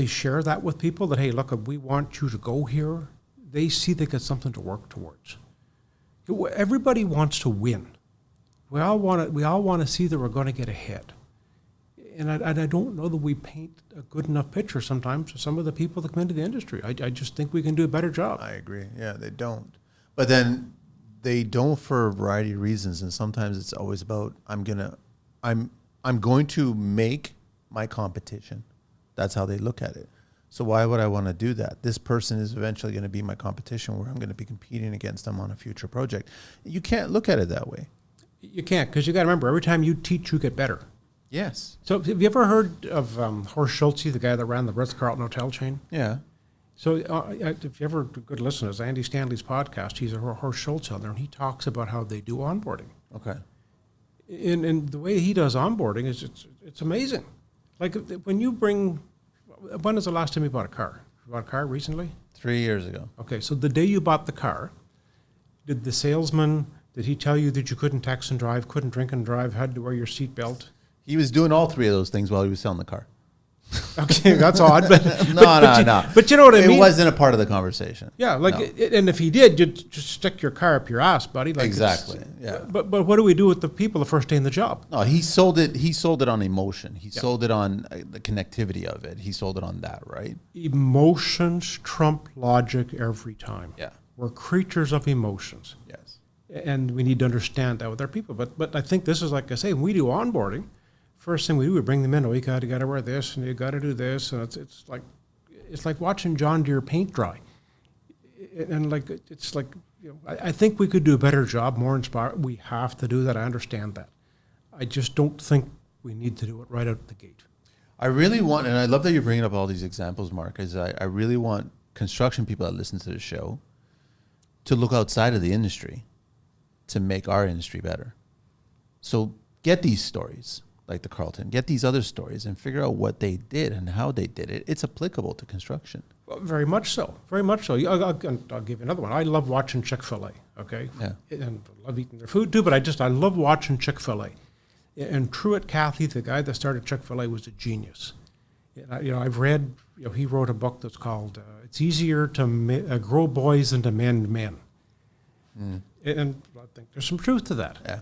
share that with people that, hey, look, we want you to go here, they see they got something to work towards. Everybody wants to win. We all want to see that we're going to get ahead. And I don't know that we paint a good enough picture sometimes for some of the people that come into the industry. I just think we can do a better job. I agree. Yeah, they don't. But then they don't for a variety of reasons, and sometimes it's always about I'm going to make my competition. That's how they look at it. So why would I want to do that? This person is eventually going to be my competition where I'm going to be competing against them on a future project. You can't look at it that way. You can't, because you got to remember, every time you teach, you get better. Yes. So have you ever heard of Horst Schulze, the guy that ran the Ritz-Carlton hotel chain? Yeah. So if you ever good listeners, Andy Stanley's podcast, he's a Horst Schulze on there, and he talks about how they do onboarding. Okay. And the way he does onboarding is it's amazing. Like when you bring, when is the last time you bought a car? You bought a car recently? 3 years ago. Okay, so the day you bought the car, did the salesman, did he tell you that you couldn't text and drive, couldn't drink and drive, had to wear your seatbelt? He was doing all three of those things while he was selling the car. Okay, that's odd, but no. But you know what I mean? It wasn't a part of the conversation. Yeah, and if he did, you'd just stick your car up your ass, buddy. Like exactly. Yeah. But what do we do with the people the first day in the job? No, he sold it. He sold it on emotion. He sold it on the connectivity of it. He sold it on that, right? Emotions trump logic every time. Yeah. We're creatures of emotions. Yes. And we need to understand that with our people. But I think this is, like I say, when we do onboarding, first thing we do, we bring them in. Oh, you got to wear this, and you got to do this, and it's like watching John Deere paint dry. And I think we could do a better job, more inspired. We have to do that. I understand that. I just don't think we need to do it right out the gate. I really want, and I love that you're bringing up all these examples, Mark. Is I really want construction people that listen to the show to look outside of the industry to make our industry better. So get these stories. Like the Carlton, get these other stories and figure out what they did and how they did it. It's applicable to construction. Well, very much so. Very much so. I'll give you another one. I love watching Chick-fil-A, okay? Yeah. And I love eating their food too, but I love watching Chick-fil-A. And Truett Cathy, the guy that started Chick-fil-A, was a genius. And I've read, he wrote a book that's called It's Easier to Grow Boys Than to Mend Men. And I think there's some truth to that. Yeah.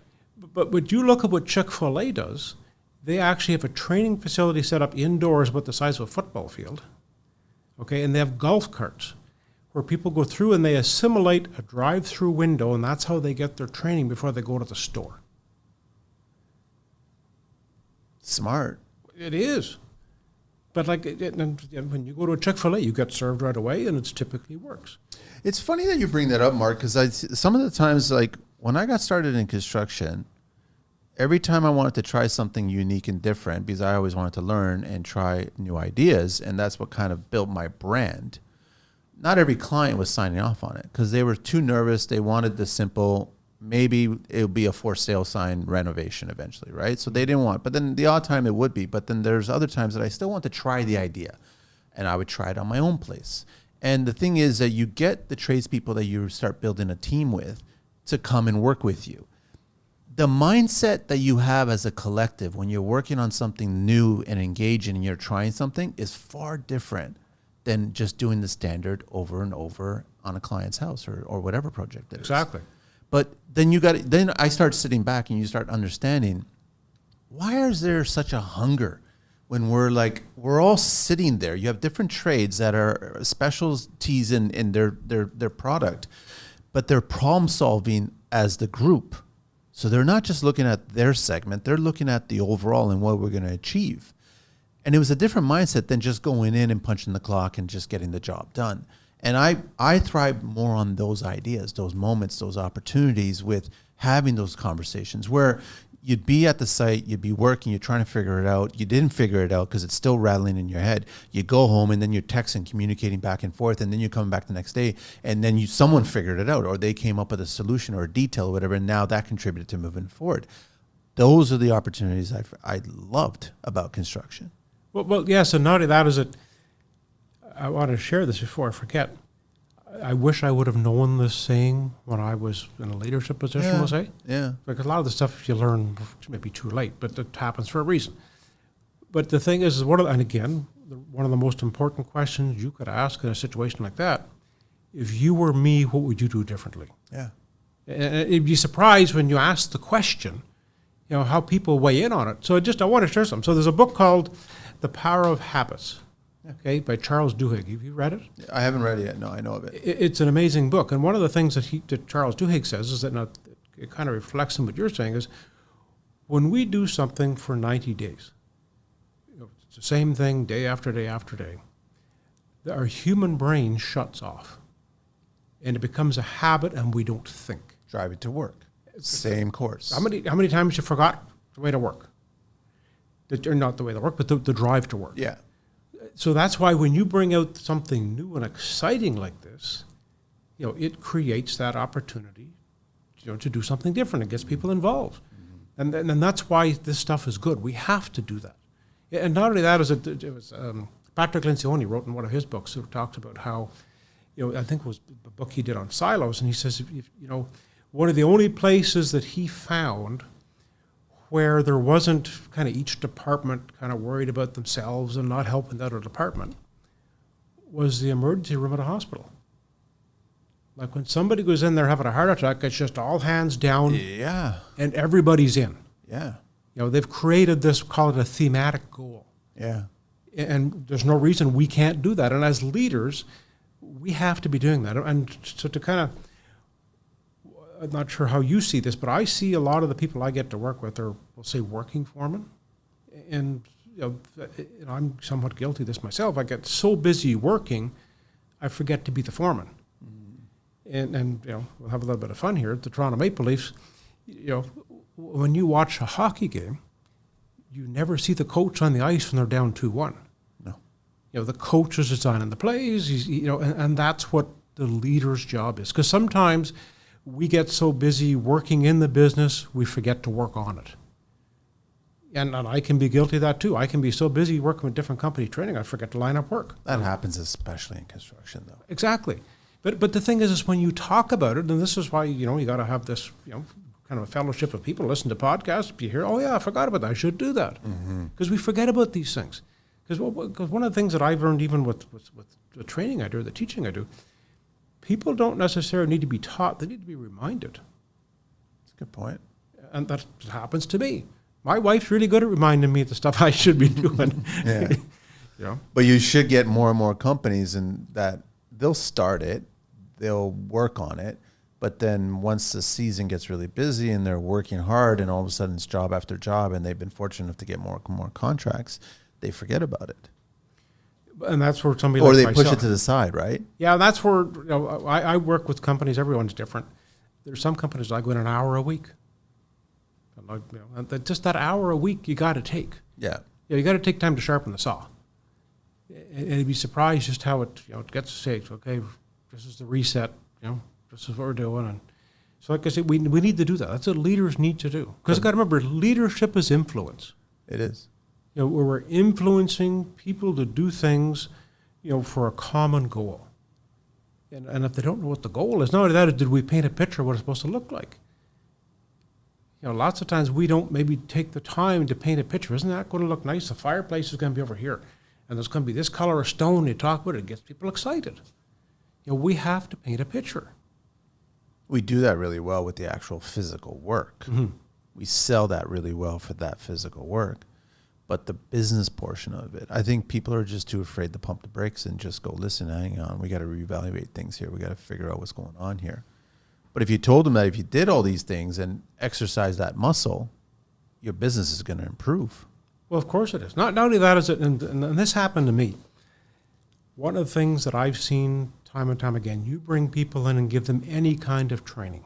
But you look at what Chick-fil-A does, they actually have a training facility set up indoors about the size of a football field. Okay, and they have golf carts where people go through and they assimilate a drive-through window, and that's how they get their training before they go to the store. Smart. It is. But when you go to a Chick-fil-A, you get served right away, and it typically works. It's funny that you bring that up, Mark, because some of the times, like when I got started in construction, every time I wanted to try something unique and different, because I always wanted to learn and try new ideas, and that's what kind of built my brand. Not every client was signing off on it because they were too nervous. They wanted the simple, maybe it would be a for sale sign renovation eventually, right? So they didn't want, but then the odd time it would be. But then there's other times that I still want to try the idea, and I would try it on my own place. And the thing is that you get the tradespeople that you start building a team with to come and work with you. The mindset that you have as a collective when you're working on something new and engaging and you're trying something is far different than just doing the standard over and over on a client's house or whatever project it is. Exactly. But then then I start sitting back and you start understanding, why is there such a hunger when we're all sitting there? You have different trades that are specialties in their product, but they're problem solving as the group. So they're not just looking at their segment, they're looking at the overall and what we're going to achieve. And it was a different mindset than just going in and punching the clock and just getting the job done. And I thrive more on those ideas, those moments, those opportunities with having those conversations where you'd be at the site, you'd be working, you're trying to figure it out. You didn't figure it out because it's still rattling in your head. You go home and then you're texting, communicating back and forth, and then you come back the next day and then someone figured it out or they came up with a solution or a detail or whatever, and now that contributed to moving forward. Those are the opportunities I loved about construction. Well, yes, and not only that is it, I want to share this before I forget. I wish I would have known this saying when I was in a leadership position, we'll say. Yeah. Because a lot of the stuff you learn may be too late, but it happens for a reason. But the thing is one of the most important questions you could ask in a situation like that, if you were me, what would you do differently? Yeah. And you'd be surprised when you ask the question, how people weigh in on it. So I want to share something. So there's a book called The Power of Habits. Okay, by Charles Duhigg. Have you read it? I haven't read it yet. No, I know of it. It's an amazing book. And one of the things that Charles Duhigg says is that it kind of reflects on what you're saying is when we do something for 90 days, it's the same thing day after day after day, our human brain shuts off and it becomes a habit and we don't think. Driving to work. Same course. How many times you forgot the way to work? Or not the way to work, but the drive to work. Yeah. So that's why when you bring out something new and exciting like this, it creates that opportunity, to do something different. It gets people involved. Mm-hmm. And that's why this stuff is good. We have to do that. And not only that, it was Patrick Lencioni wrote in one of his books who talked about how, I think it was the book he did on silos, and he says, one of the only places that he found where there wasn't kind of each department kind of worried about themselves and not helping the other department was the emergency room at a hospital. Like when somebody goes in there having a heart attack, it's just all hands down. Yeah. And everybody's in. Yeah. They've created this, call it a thematic goal. Yeah. And there's no reason we can't do that. And as leaders, we have to be doing that. And so to kind of, I'm not sure how you see this, but I see a lot of the people I get to work with are, we'll say, working foremen. And I'm somewhat guilty of this myself. I get so busy working, I forget to be the foreman. Mm. And we'll have a little bit of fun here. At the Toronto Maple Leafs, when you watch a hockey game, you never see the coach on the ice when they're down 2-1. No. The coach is designing the plays, and that's what the leader's job is. Because sometimes we get so busy working in the business, we forget to work on it. And I can be guilty of that too. I can be so busy working with different company training, I forget to line up work. That happens especially in construction, though. Exactly. But the thing is when you talk about it, and this is why, you got to have this, kind of a fellowship of people listen to podcasts. You hear, oh yeah, I forgot about that. I should do that, because we forget about these things. Because one of the things that I've learned, even with the training I do, the teaching I do, people don't necessarily need to be taught; they need to be reminded. That's a good point. And that happens to me. My wife's really good at reminding me of the stuff I should be doing. Yeah. You know? But you should get more and more companies, and that they'll start it, they'll work on it, but then once the season gets really busy and they're working hard, and all of a sudden it's job after job, and they've been fortunate enough to get more and more contracts, they forget about it. And that's where somebody or like they myself, push it to the side, right? Yeah, that's where I work with companies. Everyone's different. There's some companies I go in an hour a week. And just that hour a week you got to take. Yeah. You got to take time to sharpen the saw. And you'd be surprised just how it gets saved. Okay, this is the reset. This is what we're doing. And so, like I said, we need to do that. That's what leaders need to do. Because you got to remember, leadership is influence. It is. Where we're influencing people to do things, for a common goal. And if they don't know what the goal is, not only that, did we paint a picture of what it's supposed to look like? Lots of times we don't maybe take the time to paint a picture. Isn't that going to look nice? The fireplace is going to be over here, and there's going to be this color of stone. You talk about it, it gets people excited. We have to paint a picture. We do that really well with the actual physical work. Mm-hmm. We sell that really well for that physical work. But the business portion of it, I think people are just too afraid to pump the brakes and just go, listen, hang on, we got to reevaluate things here. We got to figure out what's going on here. But if you told them that if you did all these things and exercise that muscle, your business is going to improve. Well, of course it is. Not only that is it, and this happened to me. One of the things that I've seen time and time again, you bring people in and give them any kind of training.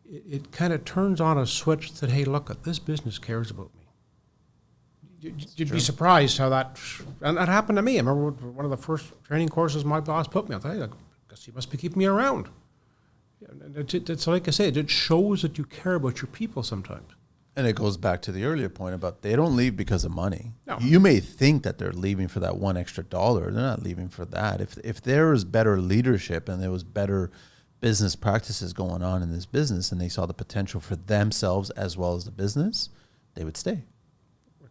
It kind of turns on a switch that, hey, look, this business cares about me. You'd be surprised how that happened to me. I remember one of the first training courses my boss put me on. I guess he must be keeping me around. It's like I said, it shows that you care about your people sometimes. And it goes back to the earlier point about they don't leave because of money. No. You may think that they're leaving for that one extra dollar. They're not leaving for that. If there was better leadership and there was better business practices going on in this business and they saw the potential for themselves as well as the business, they would stay.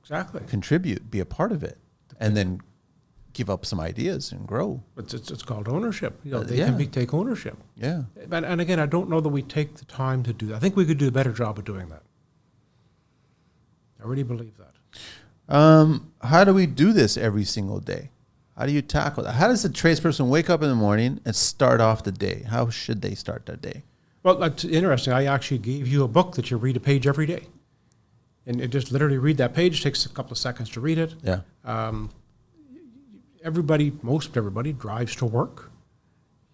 Exactly. Contribute, be a part of it, and then give up some ideas and grow. It's called ownership. They can take ownership. Yeah. And again, I don't know that we take the time to do that. I think we could do a better job of doing that. I really believe that. How do we do this every single day? How do you tackle that? How does a tradesperson wake up in the morning and start off the day? How should they start their day? Well, that's interesting. I actually gave you a book that you read a page every day. And it just literally read that page. It takes a couple of seconds to read it. Yeah. Most everybody drives to work.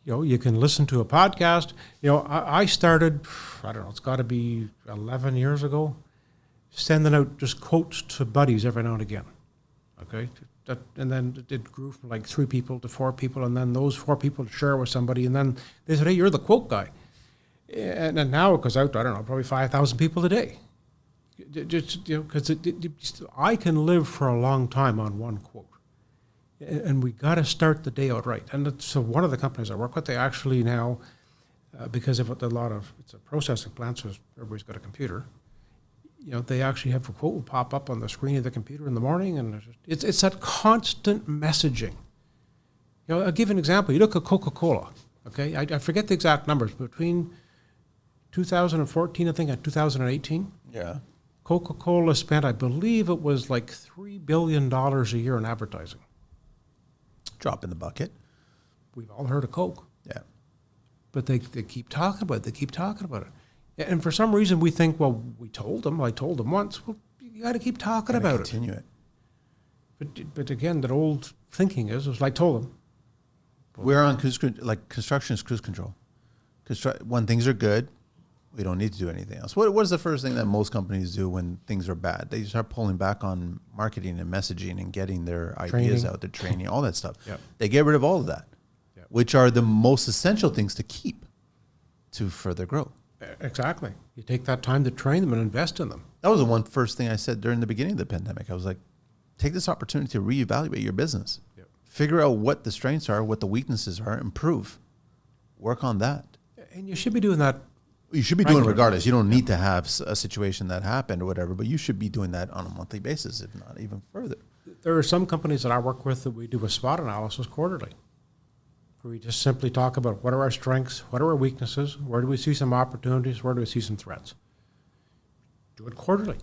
You can listen to a podcast. I started, I don't know, it's got to be 11 years ago, sending out just quotes to buddies every now and again. Okay? And then it grew from like 3 people to 4 people, and then those 4 people to share with somebody, and then they said, hey, you're the quote guy. And now it goes out to, I don't know, probably 5,000 people a day. Just, because I can live for a long time on one quote. And we got to start the day out right. And so one of the companies I work with, they actually now, because of it's a processing plant, so everybody's got a computer. They actually have a quote will pop up on the screen of the computer in the morning, and it's that constant messaging. I'll give you an example. You look at Coca-Cola. Okay, I forget the exact numbers between 2014, I think, and 2018. Yeah. Coca-Cola spent, I believe, it was like $3 billion a year in advertising. Drop in the bucket. We've all heard of Coke. Yeah. But they keep talking about it. They keep talking about it. And for some reason we think, well, I told them once. Well, you got to keep talking about continue it. But again, that old thinking is like, told them. We're on construction is cruise control. When things are good, we don't need to do anything else. What is the first thing that most companies do when things are bad? They start pulling back on marketing and messaging and getting their ideas out, their training, all that stuff. Yep. They get rid of all of that, which are the most essential things to keep to further grow. Exactly. You take that time to train them and invest in them. That was the first thing I said during the beginning of the pandemic. I was like, take this opportunity to reevaluate your business. Yep. Figure out what the strengths are, what the weaknesses are, improve. Work on that. And you should be doing that You should be doing it Frankly. regardless. You don't need to have a situation that happened or whatever, but you should be doing that on a monthly basis, if not even further. There are some companies that I work with that we do a SWOT analysis quarterly, where we just simply talk about what are our strengths, what are our weaknesses, where do we see some opportunities, where do we see some threats. Do it quarterly.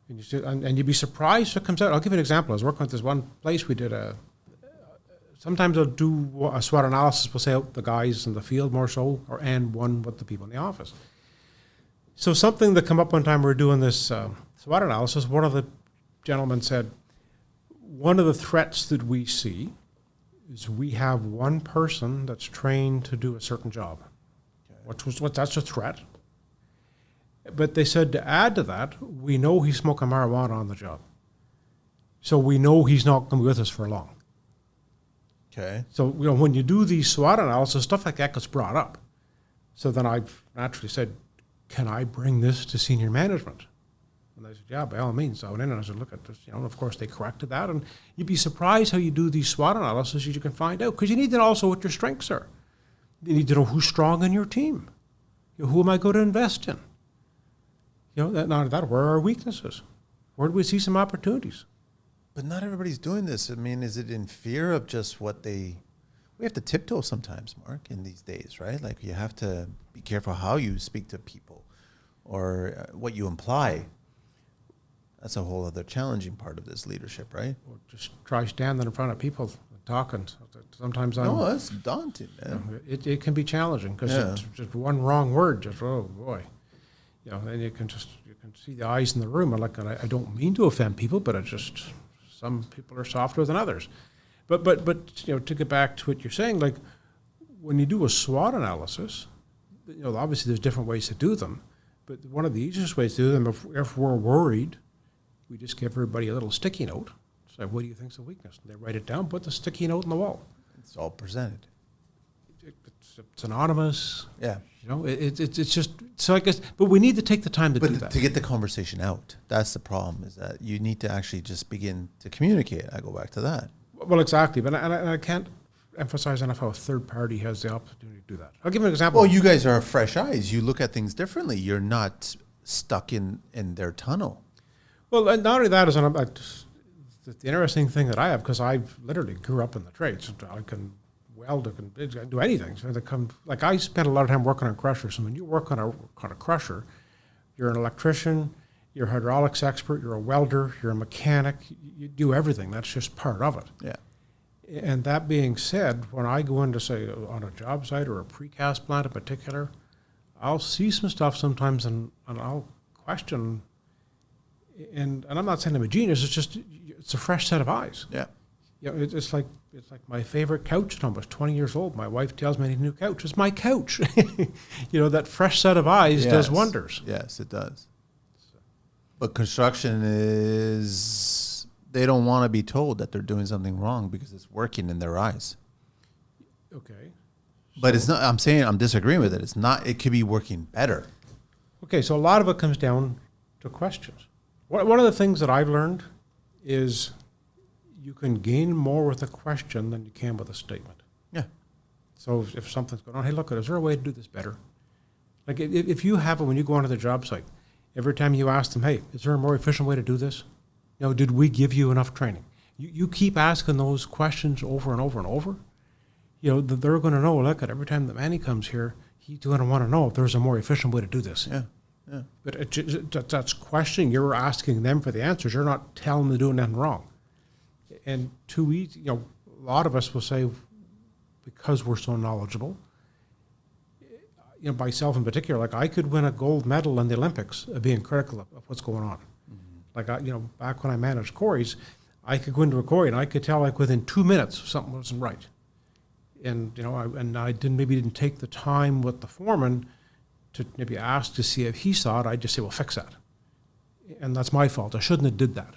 And, and you'd be surprised what comes out. I'll give you an example. I was working with this one place. We did sometimes I'll do a SWOT analysis. We'll say out the guys in the field more so, and one with the people in the office. So something that come up one time we were doing this SWOT analysis, one of the gentlemen said, one of the threats that we see is we have one person that's trained to do a certain job. That's a threat. But they said to add to that, we know he's smoking marijuana on the job. So we know he's not going to be with us for long. Okay. So, when you do these SWOT analysis, stuff like that gets brought up. So then I naturally said, can I bring this to senior management? And they said, yeah, by all means. So I went in and I said, look at this. Of course, they corrected that. And you'd be surprised how you do these SWOT analysis, you can find out. Because you need to know also what your strengths are. You need to know who's strong in your team. Who am I going to invest in? Not only that, where are our weaknesses? Where do we see some opportunities? But not everybody's doing this. I mean, is it in fear of just we have to tiptoe sometimes, Mark, in these days, right? Like you have to be careful how you speak to people or what you imply. That's a whole other challenging part of this leadership, right? Or just try standing in front of people and talking. Sometimes that's daunting, man. It can be challenging because just one wrong word, oh boy. And you can see the eyes in the room. I don't mean to offend people, but it's just some people are softer than others. But to get back to what you're saying, like when you do a SWOT analysis, obviously there's different ways to do them. But one of the easiest ways to do them, if we're worried, we just give everybody a little sticky note. Say, what do you think's the weakness? And they write it down, put the sticky note on the wall. It's all presented. It's anonymous. Yeah. It's just, so I guess, but we need to take the time to do that. To get the conversation out, that's the problem, is that you need to actually just begin to communicate. I go back to that. Well, exactly. But I can't emphasize enough how a third party has the opportunity to do that. I'll give you an example. Well, you guys are fresh eyes. You look at things differently. You're not stuck in their tunnel. Well, and not only that, is the interesting thing that I have, because I literally grew up in the trades. I can weld, I can do anything. So I spent a lot of time working on crushers. And when you work on a crusher, you're an electrician, you're a hydraulics expert, you're a welder, you're a mechanic. You do everything. That's just part of it. Yeah. And that being said, when I go into, say, on a job site or a precast plant in particular, I'll see some stuff sometimes and I'll question. And I'm not saying I'm a genius. It's a fresh set of eyes. Yeah. It's like my favorite couch when I was 20 years old. My wife tells me I need a new couch. It's my couch. That fresh set of eyes does wonders. Yes, it does. But construction they don't want to be told that they're doing something wrong because it's working in their eyes. Okay. But it's not, I'm disagreeing with it. It's not, it could be working better. Okay, so a lot of it comes down to questions. One of the things that I've learned is you can gain more with a question than you can with a statement. Yeah. So if something's going on, hey, look, is there a way to do this better? Like if you have it when you go onto the job site, every time you ask them, hey, is there a more efficient way to do this? Did we give you enough training? You keep asking those questions over and over and over. That they're going to know, look, at every time that Manny comes here, he's going to want to know if there's a more efficient way to do this. Yeah. Yeah. But that's questioning. You're asking them for the answers. You're not telling them to do nothing wrong. And too easy, a lot of us will say, because we're so knowledgeable, myself in particular, like I could win a gold medal in the Olympics of being critical of what's going on. Mm-hmm. Like, back when I managed quarries, I could go into a quarry and I could tell like within 2 minutes something wasn't right. And, I didn't take the time with the foreman to maybe ask to see if he saw it. I'd just say, well, fix that. And that's my fault. I shouldn't have did that.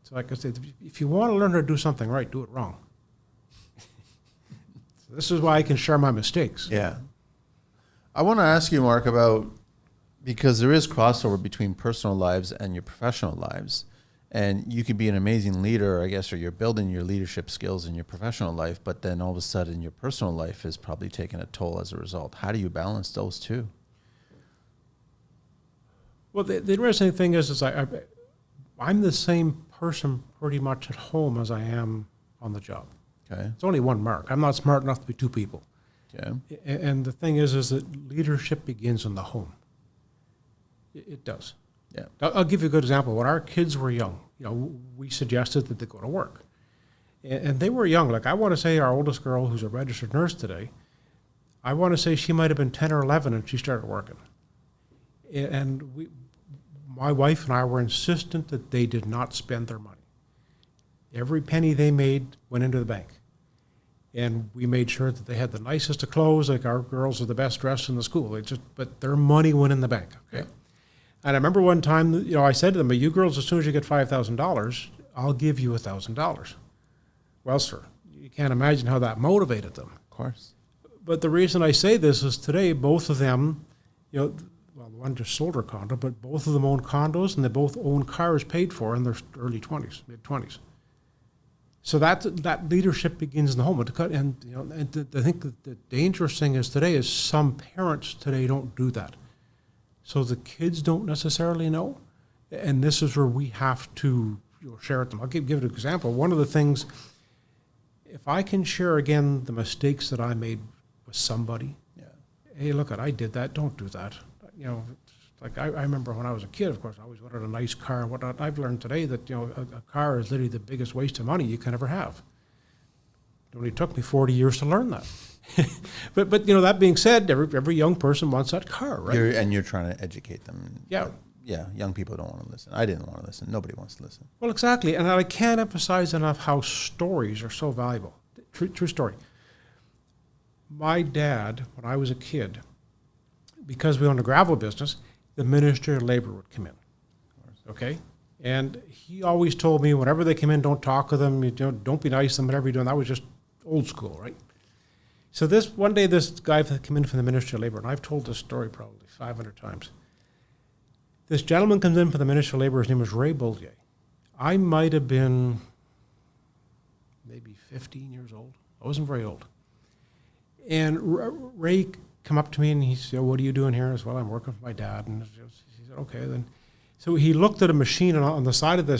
So like I said, if you want to learn how to do something right, do it wrong. So this is why I can share my mistakes. Yeah. I want to ask you, Mark, because there is crossover between personal lives and your professional lives. And you can be an amazing leader, I guess, or you're building your leadership skills in your professional life, but then all of a sudden your personal life is probably taking a toll as a result. How do you balance those two? Well, the interesting thing is I'm the same person pretty much at home as I am on the job. Okay. It's only one Mark. I'm not smart enough to be two people. Okay. And the thing is that leadership begins in the home. It does. Yeah. I'll give you a good example. When our kids were young, we suggested that they go to work. And they were young. Like, I want to say our oldest girl, who's a registered nurse today, I want to say she might have been 10 or 11 and she started working. And my wife and I were insistent that they did not spend their money. Every penny they made went into the bank. And we made sure that they had the nicest of clothes, like our girls are the best dressed in the school. But their money went in the bank, okay? And I remember one time, I said to them, you girls, as soon as you get $5,000, I'll give you $1,000. Well, sir, you can't imagine how that motivated them. Of course. But the reason I say this is today, both of them, well, one just sold her condo, but both of them own condos and they both own cars paid for in their early 20s, mid-20s. So that leadership begins in the home. And I think that the dangerous thing is today is some parents today don't do that. So the kids don't necessarily know. And this is where we have to share with them. I'll give it an example. One of the things, if I can share again the mistakes that I made with somebody, hey, look, I did that, don't do that. Like I remember when I was a kid, of course, I always wanted a nice car and whatnot. I've learned today that, a car is literally the biggest waste of money you can ever have. It only took me 40 years to learn that. but that being said, every young person wants that car, right? You're trying to educate them. Yeah. Yeah, young people don't want to listen. I didn't want to listen. Nobody wants to listen. Well, exactly. And I can't emphasize enough how stories are so valuable. True story. My dad, when I was a kid, because we owned a gravel business, the Ministry of Labor would come in. Okay? And he always told me, whenever they come in, don't talk to them, don't be nice to them, whatever you're doing. That was just old school, right? So one day, this guy came in from the Ministry of Labor, and I've told this story probably 500 times. This gentleman comes in from the Ministry of Labor. His name was Ray Bollier. I might have been maybe 15 years old. I wasn't very old. And Ray come up to me and he said, what are you doing here? I said, well, I'm working for my dad. And he said, okay, then. So he looked at a machine, and on the side of the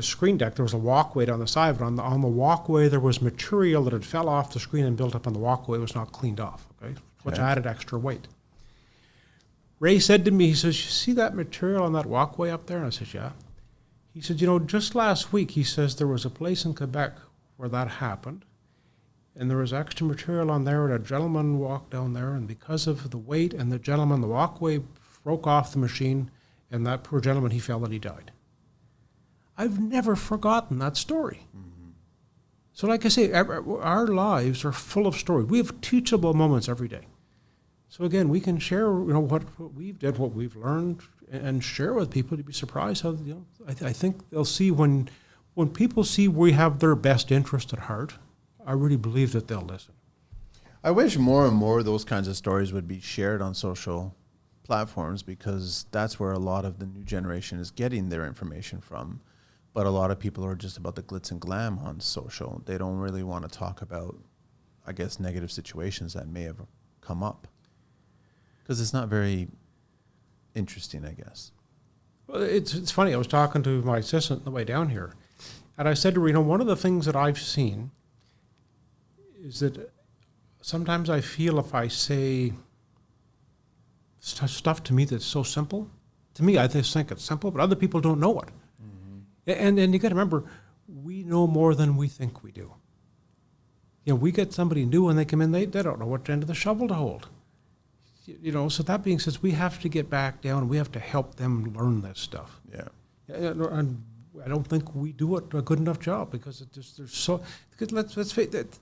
screen deck, there was a walkway down the side. But on the walkway, there was material that had fell off the screen and built up on the walkway. It was not cleaned off, okay? Which added extra weight. Ray said to me, he says, you see that material on that walkway up there? And I said, yeah. He said, just last week, he says, there was a place in Quebec where that happened. And there was extra material on there, and a gentleman walked down there, and because of the weight and the walkway broke off the machine, and that poor gentleman, he fell and he died. I've never forgotten that story. Mm-hmm. So like I say, our lives are full of stories. We have teachable moments every day. So again, we can share, what we've did, what we've learned, and share with people. To be surprised how, I think they'll see when people see we have their best interest at heart, I really believe that they'll listen. I wish more and more of those kinds of stories would be shared on social platforms, because that's where a lot of the new generation is getting their information from. But a lot of people are just about the glitz and glam on social. They don't really want to talk about, I guess, negative situations that may have come up, because it's not very interesting, I guess. Well, it's funny. I was talking to my assistant on the way down here, and I said to her, one of the things that I've seen is that sometimes I feel if I say stuff to me that's so simple, to me I just think it's simple, but other people don't know it. Mm-hmm. And you got to remember, we know more than we think we do. We get somebody new and they come in, they don't know what end of the shovel to hold. So that being said, we have to get back down and we have to help them learn this stuff. Yeah. And I don't think we do a good enough job, because there's so. Let's face it.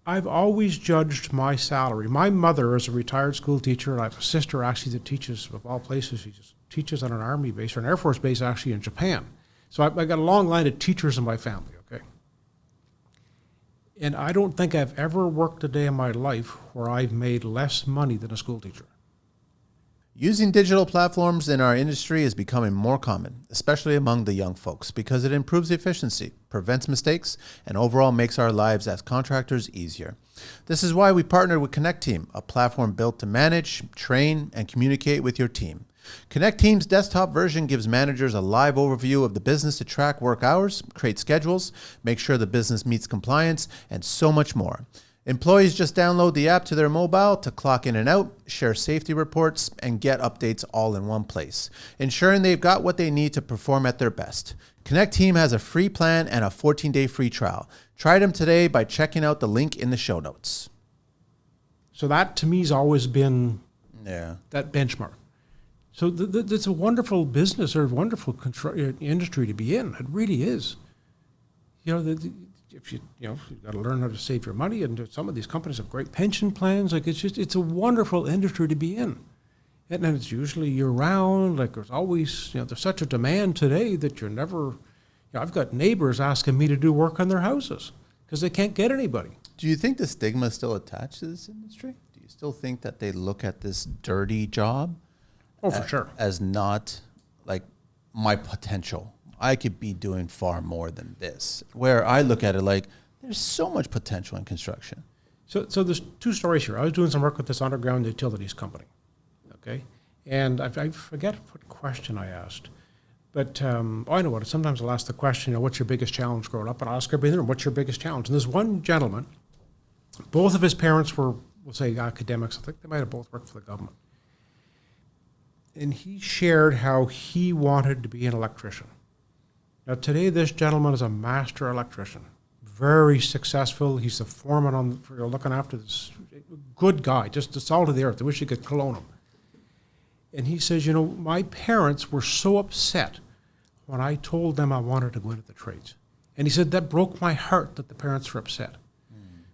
I've always judged my salary. My mother is a retired school teacher, and I have a sister actually that teaches, of all places, she just teaches on an Army base or an Air Force base actually in Japan. So I got a long line of teachers in my family, okay? And I don't think I've ever worked a day in my life where I've made less money than a school teacher. Using digital platforms in our industry is becoming more common, especially among the young folks, because it improves efficiency, prevents mistakes, and overall makes our lives as contractors easier. This is why we partnered with Connecteam, a platform built to manage, train, and communicate with your team. Connecteam's desktop version gives managers a live overview of the business to track work hours, create schedules, make sure the business meets compliance, and so much more. Employees just download the app to their mobile to clock in and out, share safety reports, and get updates all in one place, ensuring they've got what they need to perform at their best. Connecteam has a free plan and a 14-day free trial. Try them today by checking out the link in the show notes. So that to me has always been that benchmark. So it's a wonderful business or wonderful industry to be in. It really is. If you've got to learn how to save your money, and some of these companies have great pension plans. Like it's a wonderful industry to be in, and then it's usually year round. Like there's always there's such a demand today that you're never. I've got neighbors asking me to do work on their houses because they can't get anybody. Do you think the stigma is still attached to this industry? Do you still think that they look at this dirty job? Oh, for sure. As not like my potential. I could be doing far more than this. Where I look at it like there's so much potential in construction. So there's two stories here. I was doing some work with this underground utilities company, okay? And I forget what question I asked. But I know what. Sometimes I'll ask the question, what's your biggest challenge growing up? And I'll ask everybody in the room, what's your biggest challenge? And there's one gentleman, both of his parents were, we'll say, academics. I think they might have both worked for the government. And he shared how he wanted to be an electrician. Now, today, this gentleman is a master electrician, very successful. He's the foreman for looking after this good guy, just the salt of the earth. I wish you could clone him. And he says, my parents were so upset when I told them I wanted to go into the trades. And he said, that broke my heart that the parents were upset.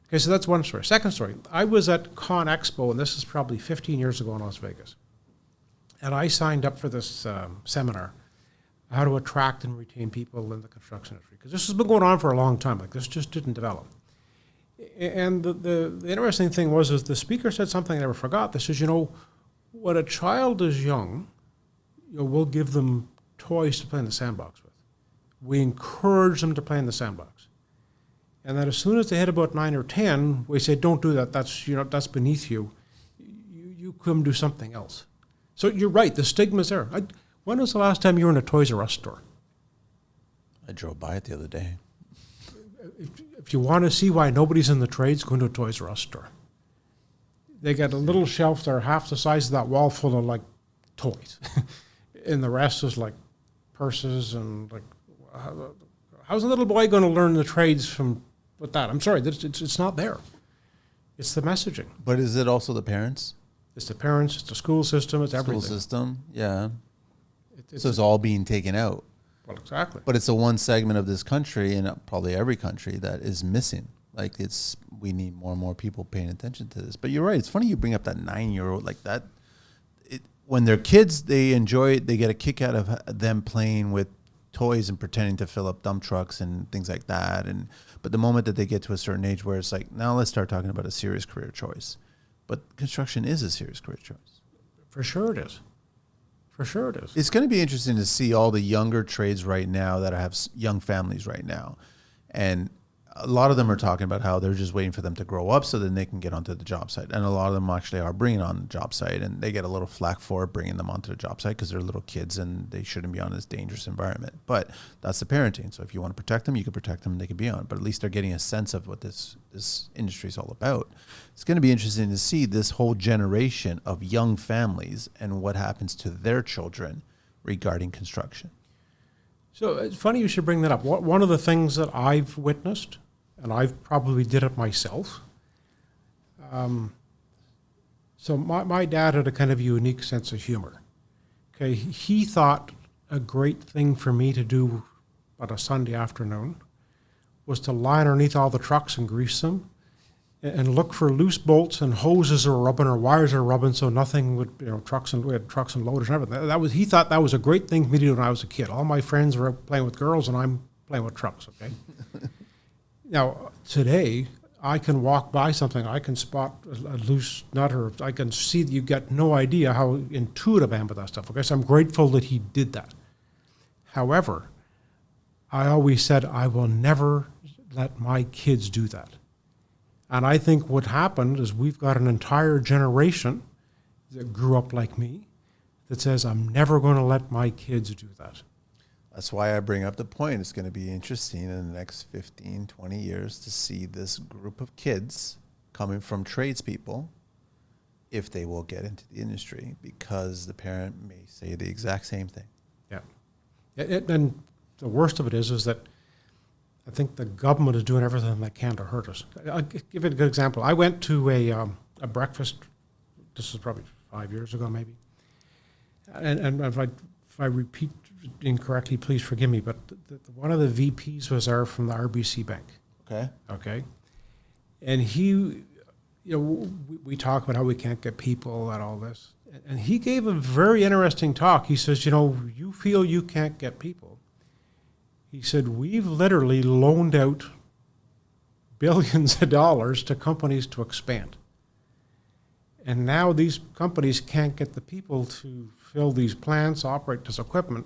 Okay, so that's one story. Second story, I was at Con Expo, and this is probably 15 years ago in Las Vegas. And I signed up for this seminar, how to attract and retain people in the construction industry. Because this has been going on for a long time. Like, this just didn't develop. And the interesting thing was the speaker said something I never forgot. This is, when a child is young, we'll give them toys to play in the sandbox with. We encourage them to play in the sandbox. And then as soon as they hit about 9 or 10, we say, don't do that. That's beneath you. You come do something else. So you're right. The stigma's there. When was the last time you were in a Toys R Us store? I drove by it the other day. If you want to see why nobody's in the trades, go into a Toys R Us store. They got a little shelf there half the size of that wall full of like toys. And the rest is like purses and like, how's a little boy going to learn the trades with that? I'm sorry, it's not there. It's the messaging. But is it also the parents? It's the parents, it's the school system, it's everything. School system, yeah. So it's all being taken out. Well, exactly. But it's the one segment of this country, and probably every country, that is missing. Like, we need more and more people paying attention to this. But you're right. It's funny you bring up that 9-year-old like that. When they're kids, they enjoy it. They get a kick out of them playing with toys and pretending to fill up dump trucks and things like that. But the moment that they get to a certain age where it's like, now let's start talking about a serious career choice. But construction is a serious career choice. For sure it is. For sure it is. It's going to be interesting to see all the younger trades right now that have young families right now. And a lot of them are talking about how they're just waiting for them to grow up so then they can get onto the job site. And a lot of them actually are bringing on the job site, and they get a little flack for bringing them onto the job site because they're little kids and they shouldn't be on this dangerous environment. But that's the parenting. So if you want to protect them, you can protect them and they can be on. But at least they're getting a sense of what this industry is all about. It's going to be interesting to see this whole generation of young families and what happens to their children regarding construction. So it's funny you should bring that up. One of the things that I've witnessed, and I've probably did it myself. So my dad had a kind of unique sense of humor. Okay, he thought a great thing for me to do on a Sunday afternoon was to lie underneath all the trucks and grease them and look for loose bolts and hoses are rubbing or wires are rubbing so nothing would, we had trucks and loaders and everything. He thought that was a great thing for me to do when I was a kid. All my friends were playing with girls and I'm playing with trucks, okay? Now, today, I can walk by something, I can spot a loose nut, or I can see that you get no idea how intuitive I am with that stuff. Okay, so I'm grateful that he did that. However, I always said I will never let my kids do that. And I think what happened is we've got an entire generation that grew up like me that says, I'm never going to let my kids do that. That's why I bring up the point. It's going to be interesting in the next 15, 20 years to see this group of kids coming from tradespeople, if they will get into the industry, because the parent may say the exact same thing. Yeah. And the worst of it is that I think the government is doing everything they can to hurt us. I'll give you a good example. I went to a breakfast, this is probably 5 years ago maybe, and if I repeat incorrectly, please forgive me, but one of the VPs was there from the RBC Bank. Okay. And he, we talk about how we can't get people and all this. And he gave a very interesting talk. He says, you feel you can't get people. He said, we've literally loaned out billions of dollars to companies to expand. And now these companies can't get the people to fill these plants, operate this equipment.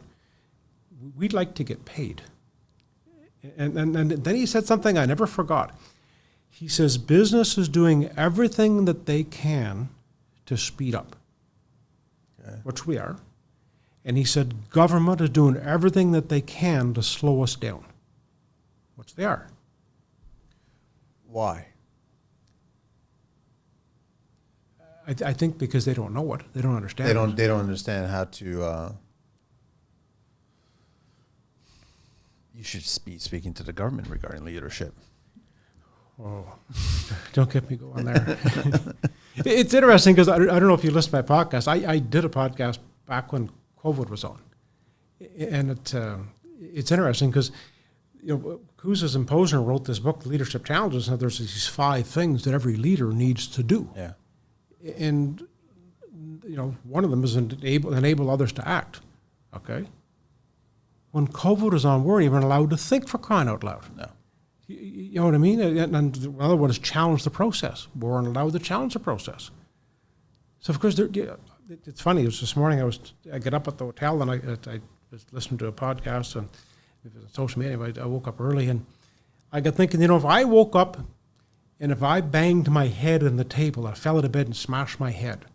We'd like to get paid. And then he said something I never forgot. He says, business is doing everything that they can to speed up, which we are. And he said, government is doing everything that they can to slow us down, which they are. Why? I think because they don't know it. They don't understand it. They don't understand how to... you should be speaking to the government regarding leadership. Oh, don't get me going there. It's interesting because I don't know if you listened to my podcast. I did a podcast back when COVID was on. And it's interesting because, Kouzes and Posner wrote this book, Leadership Challenges, and there's these 5 things that every leader needs to do. Yeah. And, one of them is enable others to act. Okay? When COVID was on, we weren't even allowed to think, for crying out loud. No. You know what I mean? And another one is challenge the process. We weren't allowed to challenge the process. So, of course, it's funny. It was this morning I get up at the hotel and I was listening to a podcast and it was on social media. I woke up early and I got thinking, if I woke up and if I banged my head on the table, I fell out of bed and smashed my head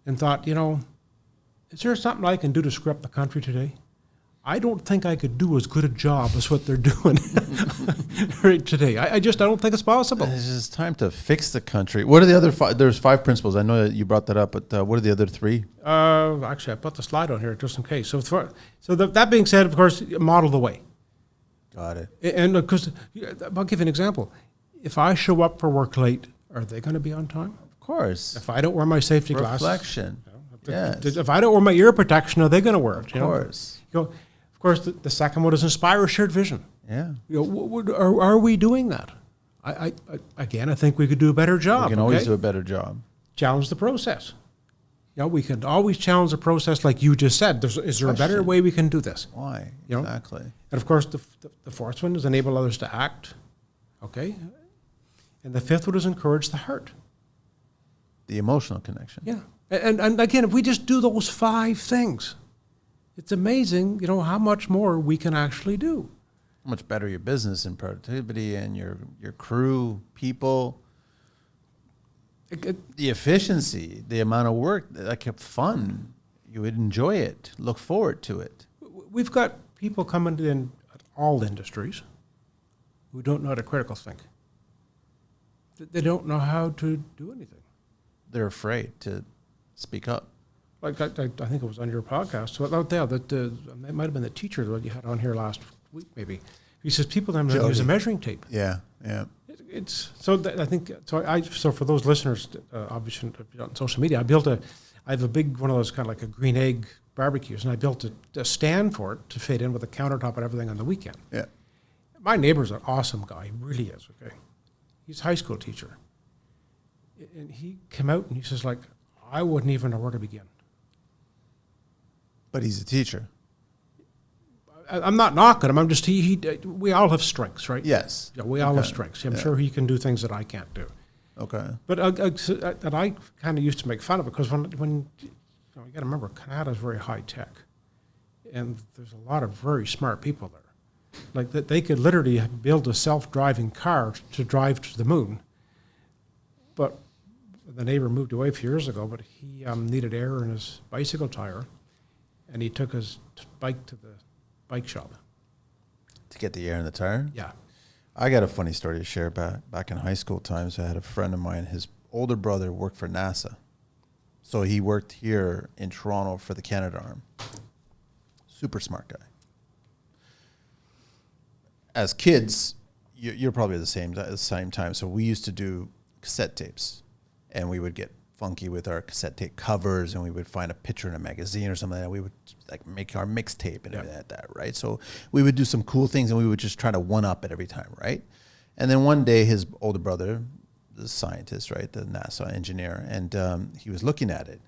and thought, is there something I can do to screw up the country today? I don't think I could do as good a job as what they're doing right today. I don't think it's possible. It's just time to fix the country. What are the other 5? There's 5 principles. I know that you brought that up, but what are the other 3? Actually, I put the slide on here just in case. So that being said, of course, model the way. Got it. And because I'll give you an example. If I show up for work late, are they going to be on time? Of course. If I don't wear my safety glasses. Reflection. Yes. If I don't wear my ear protection, are they going to wear it? Of course. Of course, the second one is inspire shared vision. Yeah. Are we doing that? I think we could do a better job. We can always do a better job. Challenge the process. We can always challenge the process, like you just said. Is there a better way we can do this? Why? Exactly. And of course, the 4th one is enable others to act. Okay. And the 5th one is encourage the heart. The emotional connection. Yeah. And again, if we just do those 5 things, it's amazing, how much more we can actually do. How much better your business and productivity and your crew, people, the efficiency, the amount of work, fun. You would enjoy it, look forward to it. We've got people coming in at all industries who don't know how to critical think. They don't know how to do anything. They're afraid to speak up. Like I think it was on your podcast. So out there, it might have been the teacher that you had on here last week, maybe. He says people don't know how to use a measuring tape. Yeah. I think so. For those listeners, obviously on social media, I have a big one of those kind of like a green egg barbecues, and I built a stand for it to fit in with a countertop and everything on the weekend. Yeah. My neighbor's an awesome guy. He really is. Okay. He's a high school teacher, and he came out and he says, like, I wouldn't even know where to begin. But he's a teacher. I'm not knocking him. I'm just we all have strengths, right? Yes. Yeah, we all have strengths. I'm sure he can do things that I can't do. Okay. But I kind of used to make fun of it because when you got to remember, Canada is very high tech, and there's a lot of very smart people there. Like that, they could literally build a self-driving car to drive to the moon. But the neighbor moved away a few years ago, but he needed air in his bicycle tire, and he took his bike to the bike shop. To get the air in the tire? Yeah. I got a funny story to share back in high school times. I had a friend of mine, his older brother worked for NASA. So he worked here in Toronto for the Canadarm. Super smart guy. As kids, you're probably the same time. So we used to do cassette tapes, and we would get funky with our cassette tape covers, and we would find a picture in a magazine or something, and we would like make our mixtape and everything like that, right? So we would do some cool things, and we would just try to one up it every time, right? And then one day, his older brother, the scientist, right, the NASA engineer, and he was looking at it,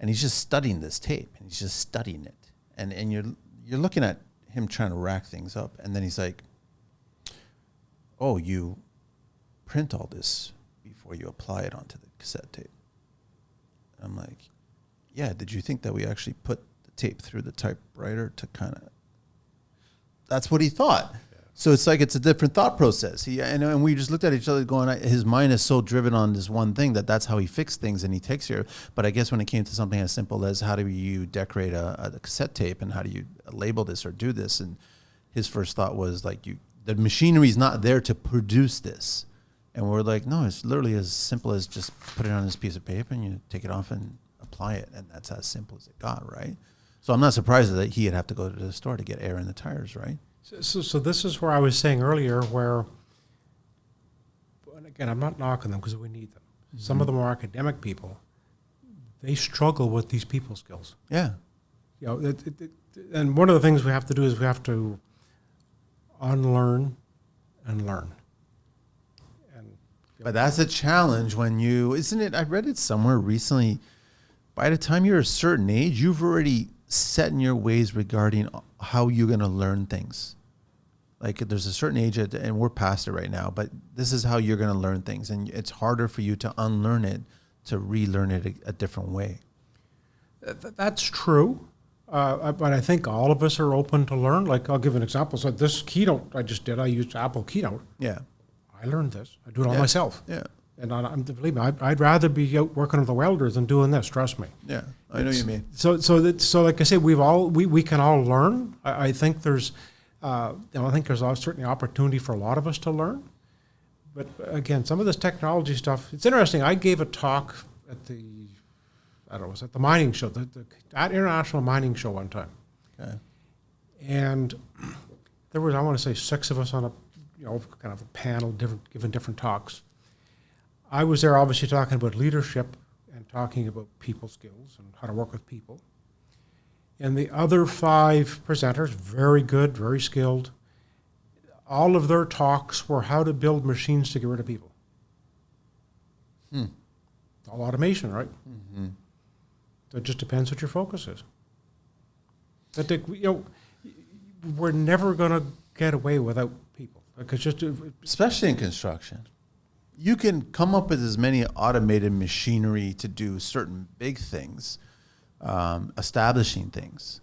and he's just studying this tape, and he's just studying it, and you're looking at him trying to rack things up, and then he's like, "Oh, you print all this before you apply it onto the cassette tape." I'm like, "Yeah, did you think that we actually put the tape through the typewriter to kind of..." That's what he thought. Yeah. So it's like it's a different thought process. And we just looked at each other going, his mind is so driven on this one thing that's how he fixed things, and he takes care. But I guess when it came to something as simple as how do you decorate a cassette tape and how do you label this or do this, and his first thought was like, the machinery is not there to produce this. And we're like, no, it's literally as simple as just put it on this piece of paper and you take it off and apply it. And that's as simple as it got, right? So I'm not surprised that he'd have to go to the store to get air in the tires, right? So this is where I was saying earlier where, and again, I'm not knocking them because we need them. Mm-hmm. Some of the more academic people, they struggle with these people skills. Yeah. You know, and one of the things we have to do is we have to unlearn and learn. But that's a challenge when isn't it? I read it somewhere recently. By the time you're a certain age, you've already set in your ways regarding how you're going to learn things. Like there's a certain age, and we're past it right now, but this is how you're going to learn things. And it's harder for you to unlearn it, to relearn it a different way. That's true. But I think all of us are open to learn. Like I'll give an example. So this keynote I just did, I used Apple Keynote. Yeah. I learned this. I do it all myself. Yeah. And believe me, I'd rather be out working with the welders than doing this. Trust me. Yeah, I know what you mean. So like I say, we can all learn. I think there's, I think there's certainly opportunity for a lot of us to learn. But again, some of this technology stuff, it's interesting. I gave a talk at was at the mining show, at International Mining Show one time. Okay. And there was, I want to say, 6 of us on a kind of a panel, giving different talks. I was there obviously talking about leadership and talking about people skills and how to work with people. And the other 5 presenters, very good, very skilled, all of their talks were how to build machines to get rid of people. All automation, right? Mm-hmm. So it just depends what your focus is. But we're never going to get away without people. Especially in construction. You can come up with as many automated machinery to do certain big things, establishing things.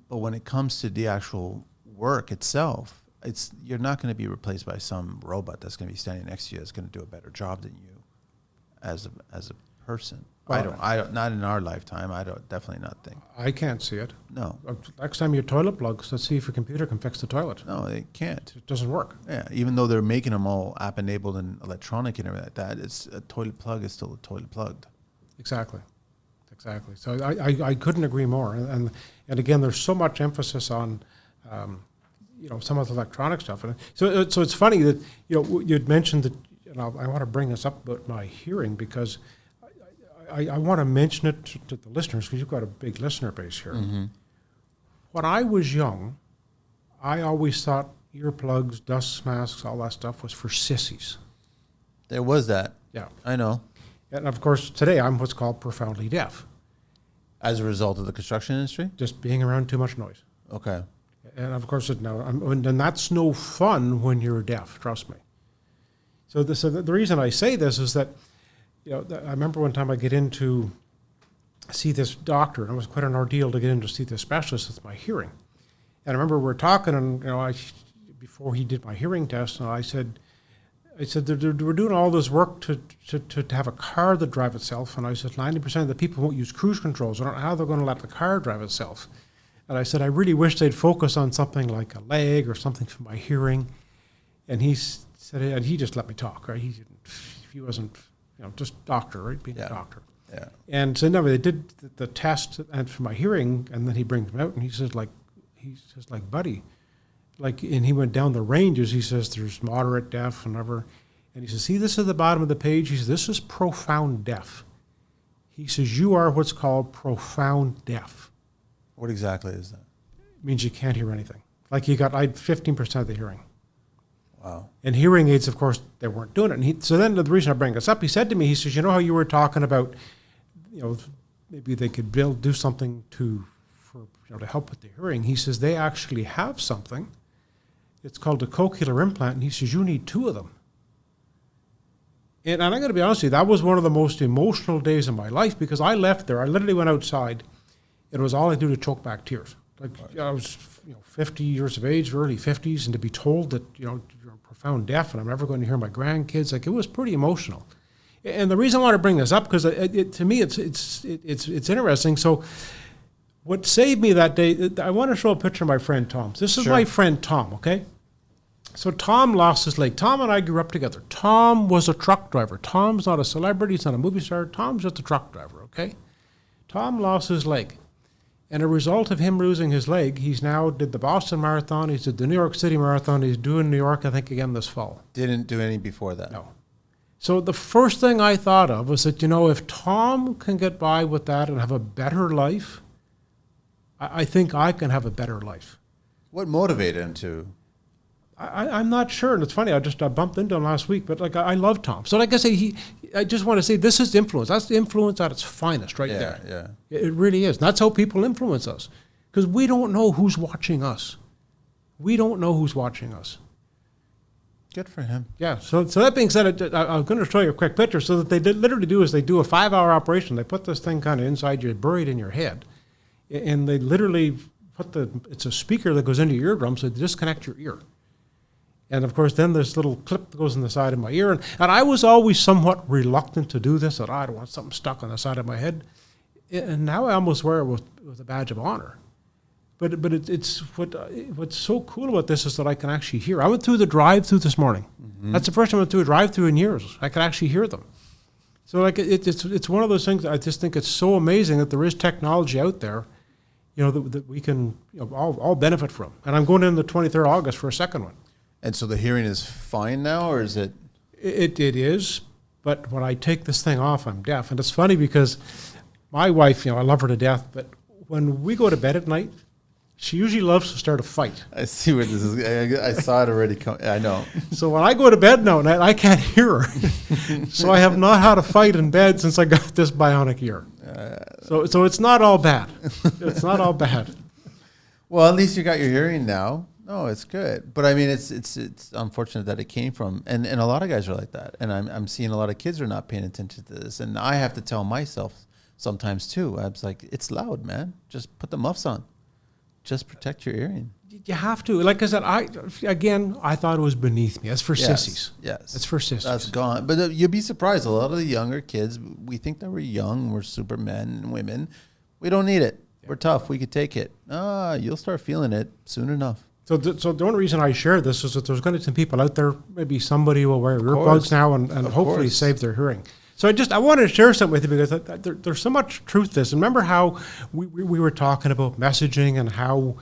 But when it comes to the actual work itself, you're not going to be replaced by some robot that's going to be standing next to you that's going to do a better job than you as a person. I don't, not in our lifetime. I don't, definitely not think. I can't see it. No. Next time your toilet plugs, let's see if your computer can fix the toilet. No, they can't. It doesn't work. Yeah, even though they're making them all app-enabled and electronic and everything like that, it's a toilet plug is still a toilet plug. Exactly. So I couldn't agree more. And again, there's so much emphasis on, some of the electronic stuff. And so it's funny that, you'd mentioned that, I want to bring this up about my hearing because I want to mention it to the listeners because you've got a big listener base here. Mm-hmm. When I was young, I always thought earplugs, dust masks, all that stuff was for sissies. There was that. Yeah. I know. And of course, today I'm what's called profoundly deaf. As a result of the construction industry? Just being around too much noise. Okay. And of course, and that's no fun when you're deaf, trust me. So the reason I say this is that, I remember one time I get in to see this doctor, and it was quite an ordeal to get in to see this specialist with my hearing. And I remember we were talking, and before he did my hearing test, and I said, I said, we're doing all this work to have a car that drive itself. And I said, 90% of the people won't use cruise controls. I don't know how they're going to let the car drive itself. And I said, I really wish they'd focus on something like a leg or something for my hearing. And he said, and he just let me talk, right? He wasn't, just doctor, right? Being a doctor. Yeah. And so no, they did the test and for my hearing, and then he brings me out and he says, buddy, and he went down the ranges. He says, there's moderate deaf and whatever. And he says, see, this is the bottom of the page. He says, this is profound deaf. He says, you are what's called profound deaf. What exactly is that? It means you can't hear anything. I had 15% of the hearing. Wow. And hearing aids, of course, they weren't doing it. And so then the reason I bring this up, he said to me, he says, you know how you were talking about, maybe they could do something to help with the hearing. He says, they actually have something. It's called a cochlear implant. And he says, you need 2 of them. And I'm going to be honest with you, that was one of the most emotional days of my life because I left there. I literally went outside. It was all I do to choke back tears. I was 50 years of age, early 50s, and to be told that, you're profound deaf and I'm never going to hear my grandkids, it was pretty emotional. And the reason I want to bring this up, because to me it's interesting. So what saved me that day, I want to show a picture of my friend Tom. This is my friend Tom, okay? So Tom lost his leg. Tom and I grew up together. Tom was a truck driver. Tom's not a celebrity. He's not a movie star. Tom's just a truck driver, okay? Tom lost his leg. And a result of him losing his leg, he's now did the Boston Marathon. He's did the New York City Marathon. He's doing New York, I think, again this fall. Didn't do any before that? No. So the first thing I thought of was that, if Tom can get by with that and have a better life, I think I can have a better life. What motivated him to? I'm not sure, and it's funny. I bumped into him last week, but I love Tom. So I say I just want to say this is influence. That's the influence at its finest, right there. Yeah. It really is. And that's how people influence us, because we don't know who's watching us. We don't know who's watching us. Good for him. Yeah. So that being said, I'm going to show you a quick picture. So that they literally do is they do a 5-hour operation. They put this thing kind of inside you, buried in your head, and they literally it's a speaker that goes into your eardrum, so they disconnect your ear. And, of course, then there's a little clip that goes in the side of my ear. And I was always somewhat reluctant to do this, that I don't want something stuck on the side of my head. And now I almost wear it with a badge of honor. But it's what's so cool about this is that I can actually hear. I went through the drive-through this morning. Mm-hmm. That's the first time I went through a drive-through in years. I could actually hear them. So it's one of those things that I just think it's so amazing that there is technology out there, that we can all benefit from. And I'm going in the 23rd of August for a second one. And so the hearing is fine now, or is it? It is, but when I take this thing off, I'm deaf. And it's funny because my wife, I love her to death, but when we go to bed at night, she usually loves to start a fight. I see where this is. I saw it already come. I know. So when I go to bed now at night, I can't hear her. So I have not had a fight in bed since I got this bionic ear. So it's not all bad. It's not all bad. Well, at least you got your hearing now. No, it's good. But I mean, it's unfortunate that it came from, and a lot of guys are like that. And I'm seeing a lot of kids are not paying attention to this. And I have to tell myself sometimes too. I was like, it's loud, man. Just put the muffs on. Just protect your hearing. You have to. Like I said, I thought it was beneath me. That's for sissies. Yes. It's for sissies. That's gone. But you'd be surprised. A lot of the younger kids, we think that we're young. We're supermen and women. We don't need it. Yeah. We're tough. We could take it. You'll start feeling it soon enough. So the only reason I share this is that there's going to be some people out there, maybe somebody will wear earbuds now and hopefully save their hearing. So I wanted to share something with you because there's so much truth to this. And remember how we were talking about messaging and how,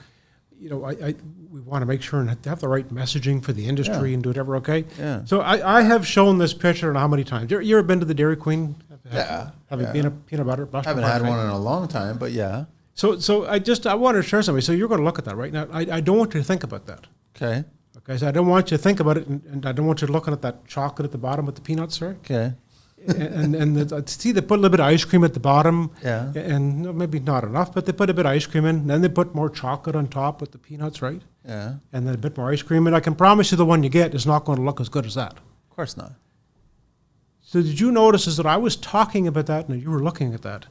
we want to make sure and have the right messaging for the industry and do whatever, okay? Yeah. So I have shown this picture, I don't know how many times. You ever been to the Dairy Queen? Have you been a peanut butter? I haven't had one in a long time, but yeah. So I wanted to share something. So you're going to look at that right now. I don't want you to think about that. Okay. Okay, so I don't want you to think about it, and I don't want you looking at that chocolate at the bottom with the peanuts, right? Okay. and see, they put a little bit of ice cream at the bottom. Yeah. And maybe not enough, but they put a bit of ice cream in, and then they put more chocolate on top with the peanuts, right? Yeah. And then a bit more ice cream, and I can promise you the one you get is not going to look as good as that. Of course not. So did you notice is that I was talking about that, and you were looking at that?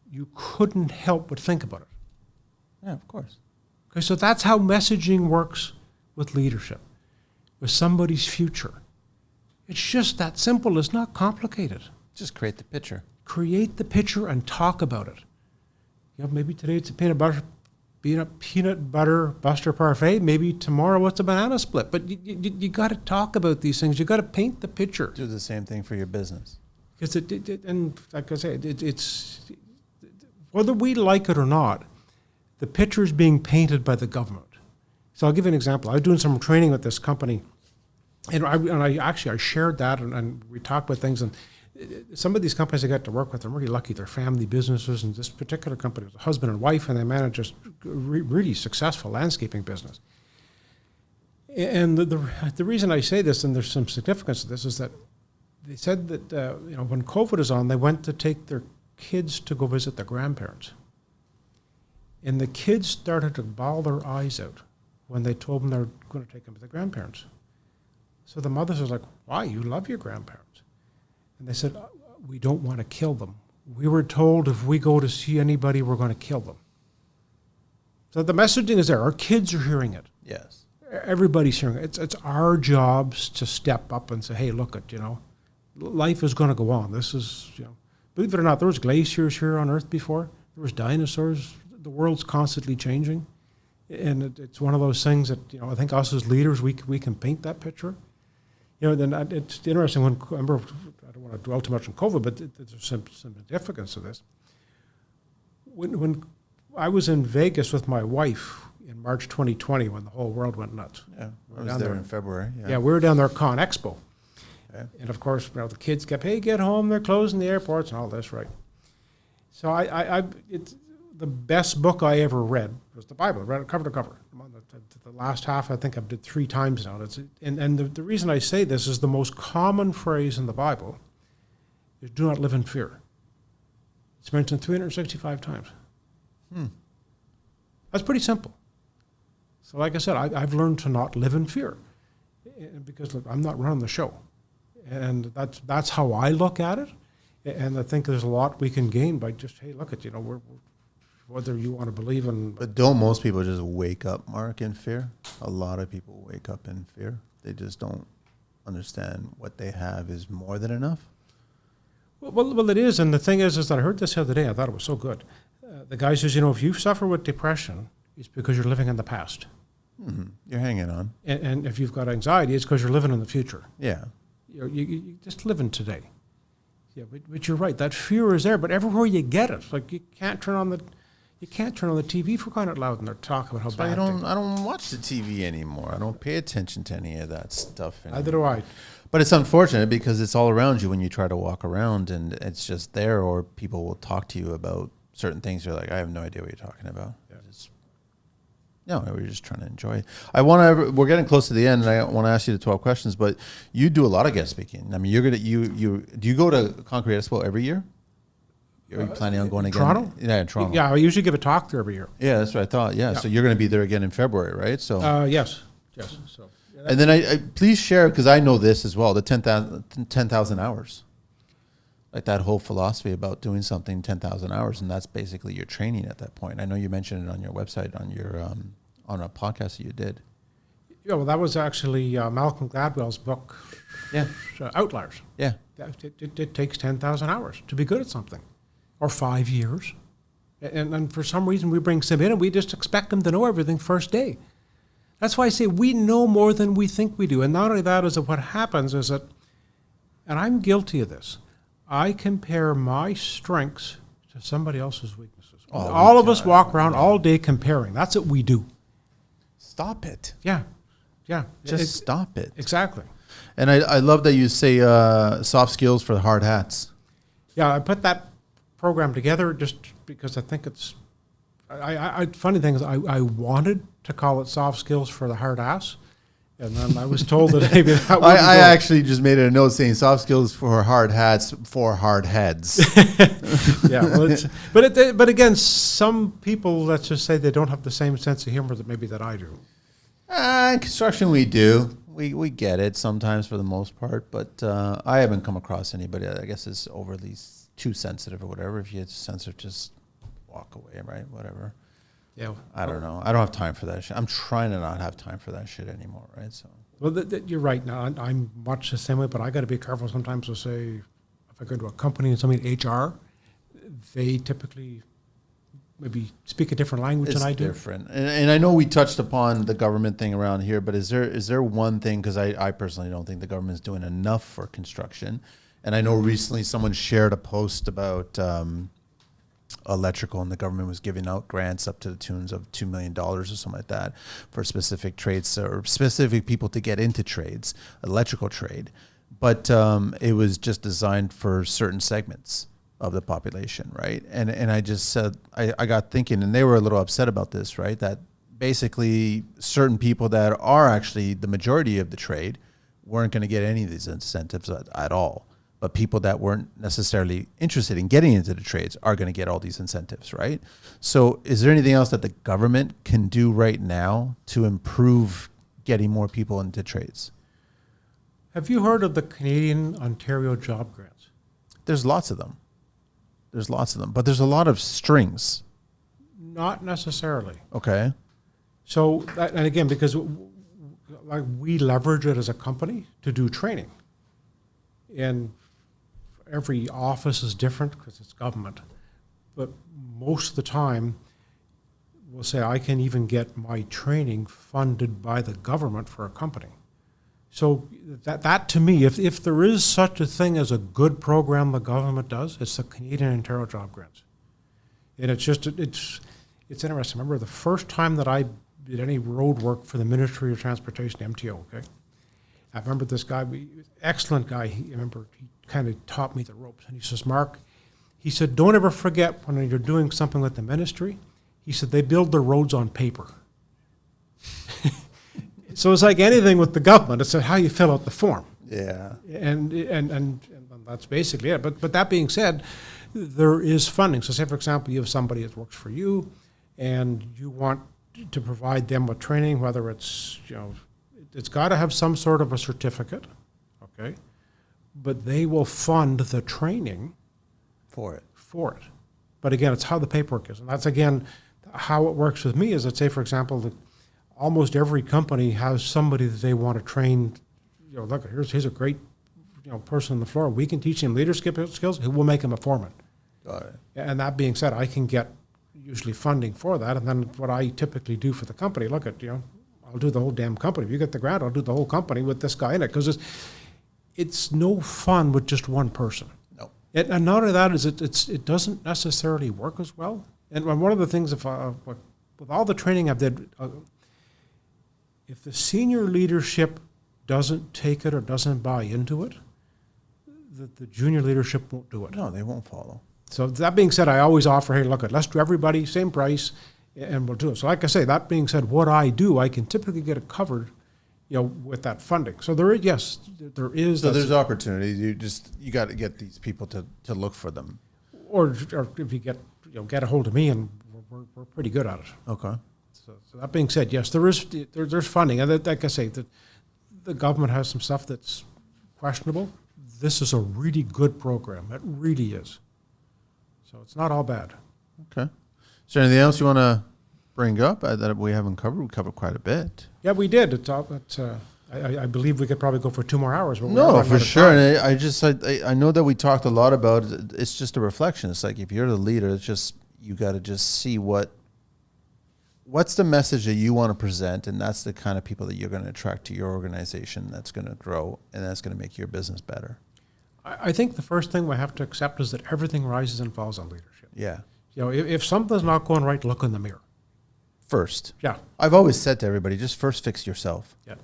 You couldn't help but think about it. Yeah, of course. Okay, so that's how messaging works with leadership, with somebody's future. It's just that simple. It's not complicated. Just create the picture. Create the picture and talk about it. Maybe today it's a peanut butter buster parfait. Maybe tomorrow it's a banana split. But you got to talk about these things. You got to paint the picture. Do the same thing for your business. Because and like I say, it's whether we like it or not, the picture is being painted by the government. So I'll give you an example. I was doing some training with this company, and I shared that, and we talked about things. And some of these companies I got to work with, I'm really lucky. They're family businesses, and this particular company was a husband and wife, and they managed a really successful landscaping business. And the reason I say this, and there's some significance to this, is that they said that when COVID is on, they went to take their kids to go visit their grandparents. And the kids started to bawl their eyes out when they told them they were going to take them to the grandparents. So the mothers was like, why? You love your grandparents. And they said, we don't want to kill them. We were told if we go to see anybody, we're going to kill them. So the messaging is there. Our kids are hearing it. Yes. Everybody's hearing it. It's our jobs to step up and say, hey, look, life is going to go on. This is, believe it or not, there was glaciers here on Earth before. There was dinosaurs. The world's constantly changing. And it's one of those things that, I think us as leaders, we can paint that picture. Then it's interesting when, I remember, I don't want to dwell too much on COVID, but there's some significance to this. When I was in Vegas with my wife in March 2020, when the whole world went nuts. Yeah, I was there in February. Yeah, we were down there at Con Expo. Okay. And of course, the kids kept, hey, get home, they're closing the airports and all this, right? So it's the best book I ever read was the Bible. I read it cover to cover. The last half, I think I've did 3 times now. And the reason I say this is the most common phrase in the Bible is do not live in fear. It's mentioned 365 times. That's pretty simple. So like I said, I've learned to not live in fear because look, I'm not running the show. And that's how I look at it. And I think there's a lot we can gain by just, hey, look at, we're whether you want to believe in. But don't most people just wake up, Mark, in fear? A lot of people wake up in fear. They just don't understand what they have is more than enough. Well, it is. And the thing is that I heard this the other day. I thought it was so good. The guy says, if you suffer with depression, it's because you're living in the past. Mm-hmm. You're hanging on. And if you've got anxiety, it's because you're living in the future. Yeah. You just living today. Yeah, but you're right. That fear is there. But everywhere you get it, like you can't turn on the TV for crying out loud and they're talking about how so bad I don't watch the TV anymore. I don't pay attention to any of that stuff anymore. Neither do I. But it's unfortunate because it's all around you when you try to walk around and it's just there, or people will talk to you about certain things. You're like, I have no idea what you're talking about. Yeah. We're just trying to enjoy it. We're getting close to the end, and I want to ask you the 12 questions. But you do a lot of guest speaking. I mean, do you go to Concrete Expo every year? Are you planning on going again? Toronto? Yeah, in Toronto. Yeah, I usually give a talk there every year. Yeah, that's what I thought. Yeah, so you're going to be there again in February, right? So yes. So. And then I please share, because I know this as well, the 10,000 hours. Like that whole philosophy about doing something 10,000 hours, and that's basically your training at that point. I know you mentioned it on your website, on your on a podcast that you did. Yeah, well, that was actually Malcolm Gladwell's book, Outliers. Yeah. It takes 10,000 hours to be good at something, or 5 years. And for some reason, we bring some in, and we just expect them to know everything first day. That's why I say we know more than we think we do. And not only that, is that what happens is that, and I'm guilty of this, I compare my strengths to somebody else's weaknesses. All of us walk around all day comparing. That's what we do. Stop it. Yeah. Just stop it. Exactly. And I love that you say soft skills for the hard hats. Yeah, I put that program together just because I think it's, funny thing is I wanted to call it soft skills for the hard ass. And then I was told that maybe that wouldn't I go. actually just made a note saying soft skills for hard hats for hard heads. Yeah, well, but again, some people, let's just say, they don't have the same sense of humor that I do. In construction, we do. We get it sometimes for the most part, but I haven't come across anybody that I guess is overly too sensitive or whatever. If you're sensitive, just walk away, right? Whatever. Yeah, I don't know. I don't have time for that shit. I'm trying to not have time for that shit anymore, right? So Well, you're right. Now, I'm much the same way, but I got to be careful sometimes to say, if I go to a company and somebody in HR, they typically maybe speak a different language than I do. It's different. And I know we touched upon the government thing around here, but is there one thing, because I personally don't think the government's doing enough for construction. And I know recently someone shared a post about electrical, and the government was giving out grants up to the tunes of $2 million or something like that for specific trades or specific people to get into trades, electrical trade. But it was just designed for certain segments of the population, right? And I just said, I got thinking, and they were a little upset about this, right? That basically certain people that are actually the majority of the trade weren't going to get any of these incentives at all. But people that weren't necessarily interested in getting into the trades are going to get all these incentives, right? So is there anything else that the government can do right now to improve getting more people into trades? Have you heard of the Canadian Ontario job grants? There's lots of them. But there's a lot of strings. Not necessarily. Okay. So, and again, because like we leverage it as a company to do training. And every office is different because it's government. But most of the time, we'll say I can even get my training funded by the government for a company. So that to me, if there is such a thing as a good program the government does, it's the Canadian Ontario Job Grants. And it's interesting. Remember the first time that I did any road work for the Ministry of Transportation, MTO, okay? I remember this guy, excellent guy. He kind of taught me the ropes. And he says, Mark, he said, don't ever forget when you're doing something with the ministry, he said, they build their roads on paper. So it's like anything with the government. It's how you fill out the form. Yeah. And that's basically it. But that being said, there is funding. So say, for example, you have somebody that works for you and you want to provide them with training, whether it's, it's got to have some sort of a certificate, okay? But they will fund the training For it. But again, it's how the paperwork is. And that's, again, how it works with me is that, say, for example, that almost every company has somebody that they want to train. Look, here's a great person on the floor. We can teach him leadership skills. We'll make him a foreman. Got it. And that being said, I can get usually funding for that. And then what I typically do for the company, look at, I'll do the whole damn company. If you get the grant, I'll do the whole company with this guy in it. Because it's no fun with just one person. No. And not only that is it doesn't necessarily work as well. And one of the things, with all the training I've did, if the senior leadership doesn't take it or doesn't buy into it, the junior leadership won't do it. No, they won't follow. So that being said, I always offer, hey, look, let's do everybody, same price, and we'll do it. So like I say, that being said, what I do, I can typically get it covered, with that funding. So there is. So there's opportunities. You got to get these people to look for them. Or if you get a hold of me, and we're pretty good at it. Okay. So that being said, yes, there's funding. And like I say, the government has some stuff that's questionable. This is a really good program. It really is. So it's not all bad. Okay. Is there anything else you want to bring up that we haven't covered? We covered quite a bit. Yeah, we did. I believe we could probably go for 2 more hours. But No, for sure. And I know that we talked a lot about it. It's just a reflection. It's like if you're the leader, it's just you got to just see what's the message that you want to present, and that's the kind of people that you're going to attract to your organization. That's going to grow, and that's going to make your business better. I think the first thing we have to accept is that everything rises and falls on leadership. Yeah. If something's not going right, look in the mirror. First. Yeah. I've always said to everybody, just first fix yourself. Yeah.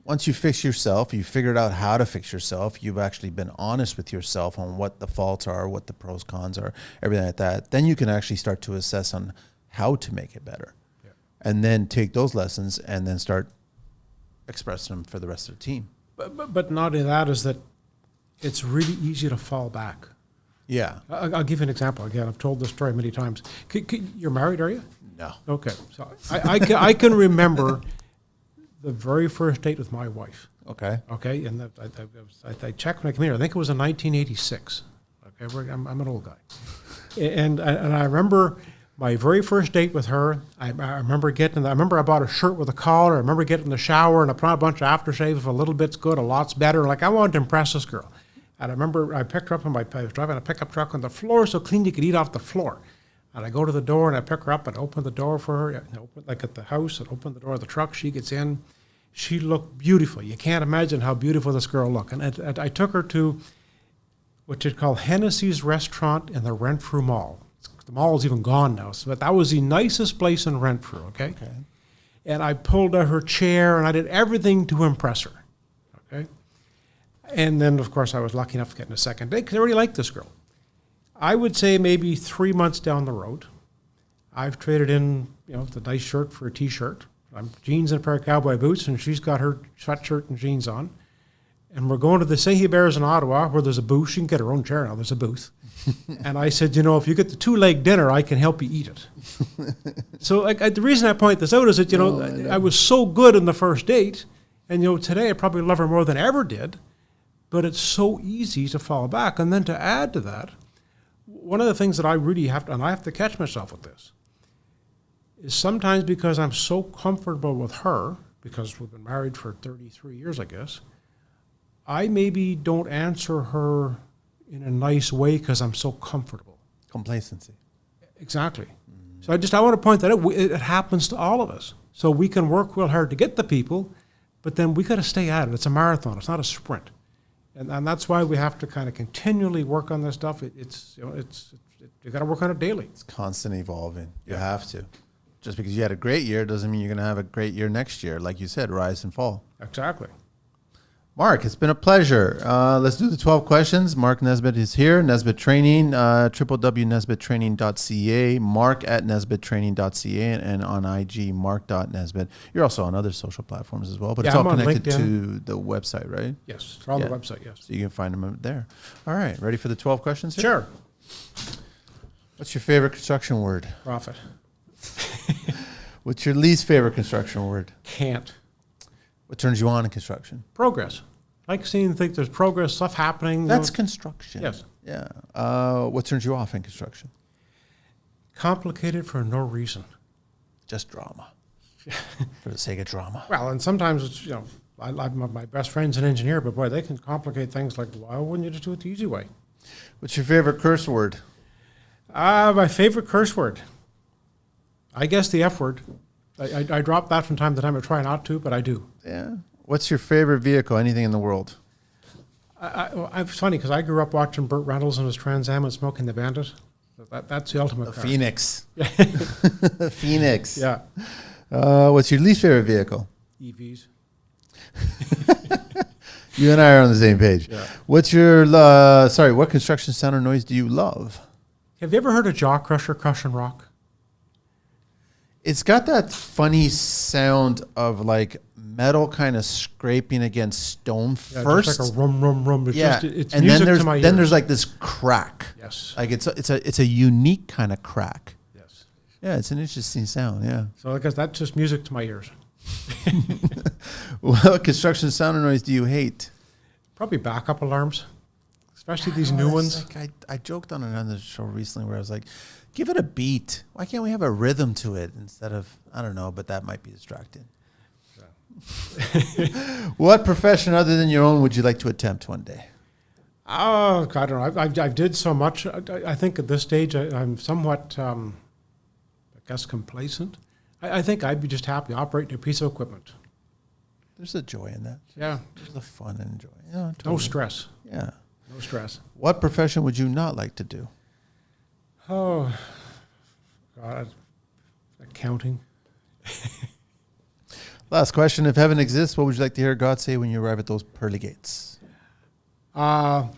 Once you fix yourself, you figured out how to fix yourself, you've actually been honest with yourself on what the faults are, what the pros, cons are, everything like that, then you can actually start to assess on how to make it better. Yeah. And then take those lessons and then start expressing them for the rest of the team. But not only that is that it's really easy to fall back. Yeah. I'll give you an example. Again, I've told this story many times. You're married, are you? No. Okay. So I can remember the very first date with my wife. Okay. Okay. And I checked when I came here. I think it was in 1986. Okay. I'm an old guy. And I remember My very first date with her, I remember I remember I bought a shirt with a collar. I remember getting in the shower and I put on a bunch of aftershave. If a little bit's good, a lot's better. Like, I wanted to impress this girl. And I remember I picked her up I was driving a pickup truck and the floor so clean you could eat off the floor. And I go to the door and I pick her up and open the door for her, like at the house, and open the door of the truck. She gets in. She looked beautiful. You can't imagine how beautiful this girl looked. And I took her to what you'd call Hennessy's Restaurant in the Renfrew Mall. The mall's even gone now, but that was the nicest place in Renfrew, okay? And I pulled out her chair, and I did everything to impress her, okay? And then, of course, I was lucky enough to get in a second date because I really liked this girl. I would say maybe 3 months down the road, I've traded in, the nice shirt for a T-shirt. I'm jeans and a pair of cowboy boots, and she's got her sweatshirt and jeans on. And we're going to the Sahi Bears in Ottawa, where there's a booth. She can get her own chair now. There's a booth. And I said, if you get the 2-leg dinner, I can help you eat it. So the reason I point this out is that, I was so good in the first date. And, today I probably love her more than I ever did. But it's so easy to fall back. And then to add to that, one of the things that I really have to, and I have to catch myself with this, is sometimes because I'm so comfortable with her, because we've been married for 33 years, I guess, I maybe don't answer her in a nice way because I'm so comfortable. Complacency. Exactly. So I want to point that out. It happens to all of us. So we can work real hard to get the people, but then we got to stay at it. It's a marathon. It's not a sprint. And that's why we have to kind of continually work on this stuff. You got to work on it daily. It's constant evolving. You have to. Just because you had a great year doesn't mean you're going to have a great year next year. Like you said, rise and fall. Exactly. Mark, it's been a pleasure. Let's do the 12 questions. Mark Nesbitt is here. Nesbitt Training, www.nesbitttraining.ca, mark@nesbitttraining.ca, and on IG, mark.nesbitt. You're also on other social platforms as well, but it's all connected to the website, right? Yes, they're on the website, yes. So you can find them there. All right, ready for the 12 questions here? Sure. What's your favorite construction word? Profit. What's your least favorite construction word? Can't. What turns you on in construction? Progress. Like seeing think there's progress, stuff happening. That's construction. Yes. Yeah. What turns you off in construction? Complicated for no reason. Just drama. For the sake of drama. Well, and sometimes it's, my best friend's an engineer, but boy, they can complicate things like, why wouldn't you just do it the easy way? What's your favorite curse word? My favorite curse word, I guess the F word. I drop that from time to time. I try not to, but I do. Yeah. What's your favorite vehicle? Anything in the world? It's funny because I grew up watching Burt Reynolds and his Trans Am and Smoking the Bandit. That's the ultimate car. Phoenix. Phoenix. Yeah. What's your least favorite vehicle? EVs. You and I are on the same page. Yeah. What's your, what construction sound or noise do you love? Have you ever heard a jaw crusher crushing rock? It's got that funny sound of like metal kind of scraping against stone first. Just like a rum, rum, rum. It's it's and music then to my ears. then there's like this crack. Yes. Like it's a unique kind of crack. Yes. Yeah, it's an interesting sound, yeah. So I guess that's just music to my ears. What construction sound or noise do you hate? Probably backup alarms, especially these new ones. Like I joked on another show recently where I was like, give it a beat. Why can't we have a rhythm to it instead of, I don't know, but that might be distracting. Yeah. What profession other than your own would you like to attempt one day? Oh, I don't know. I did so much. I think at this stage I'm somewhat, I guess, complacent. I think I'd be just happy operating a piece of equipment. There's a joy in that. Yeah. There's a fun and joy. Yeah, totally. No stress. Yeah. No stress. What profession would you not like to do? Oh, God. Accounting. Last question. If heaven exists, what would you like to hear God say when you arrive at those pearly gates? What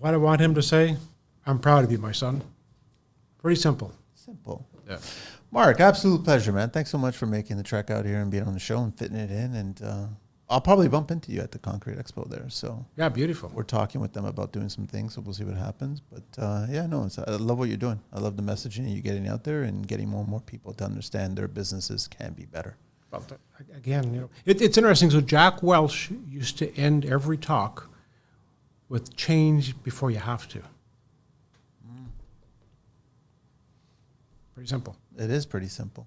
I want him to say, I'm proud of you, my son. Pretty simple. Simple. Yeah. Mark, absolute pleasure, man. Thanks so much for making the trek out here and being on the show and fitting it in. And I'll probably bump into you at the Concrete Expo there. So yeah, beautiful. We're talking with them about doing some things, so we'll see what happens. But I love what you're doing. I love the messaging you're getting out there and getting more and more people to understand their businesses can be better. Well, again, it's interesting. So Jack Welch used to end every talk with change before you have to. Pretty simple. It is pretty simple.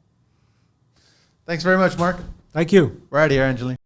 Thanks very much, Mark. Thank you. We're out of here, Angeline.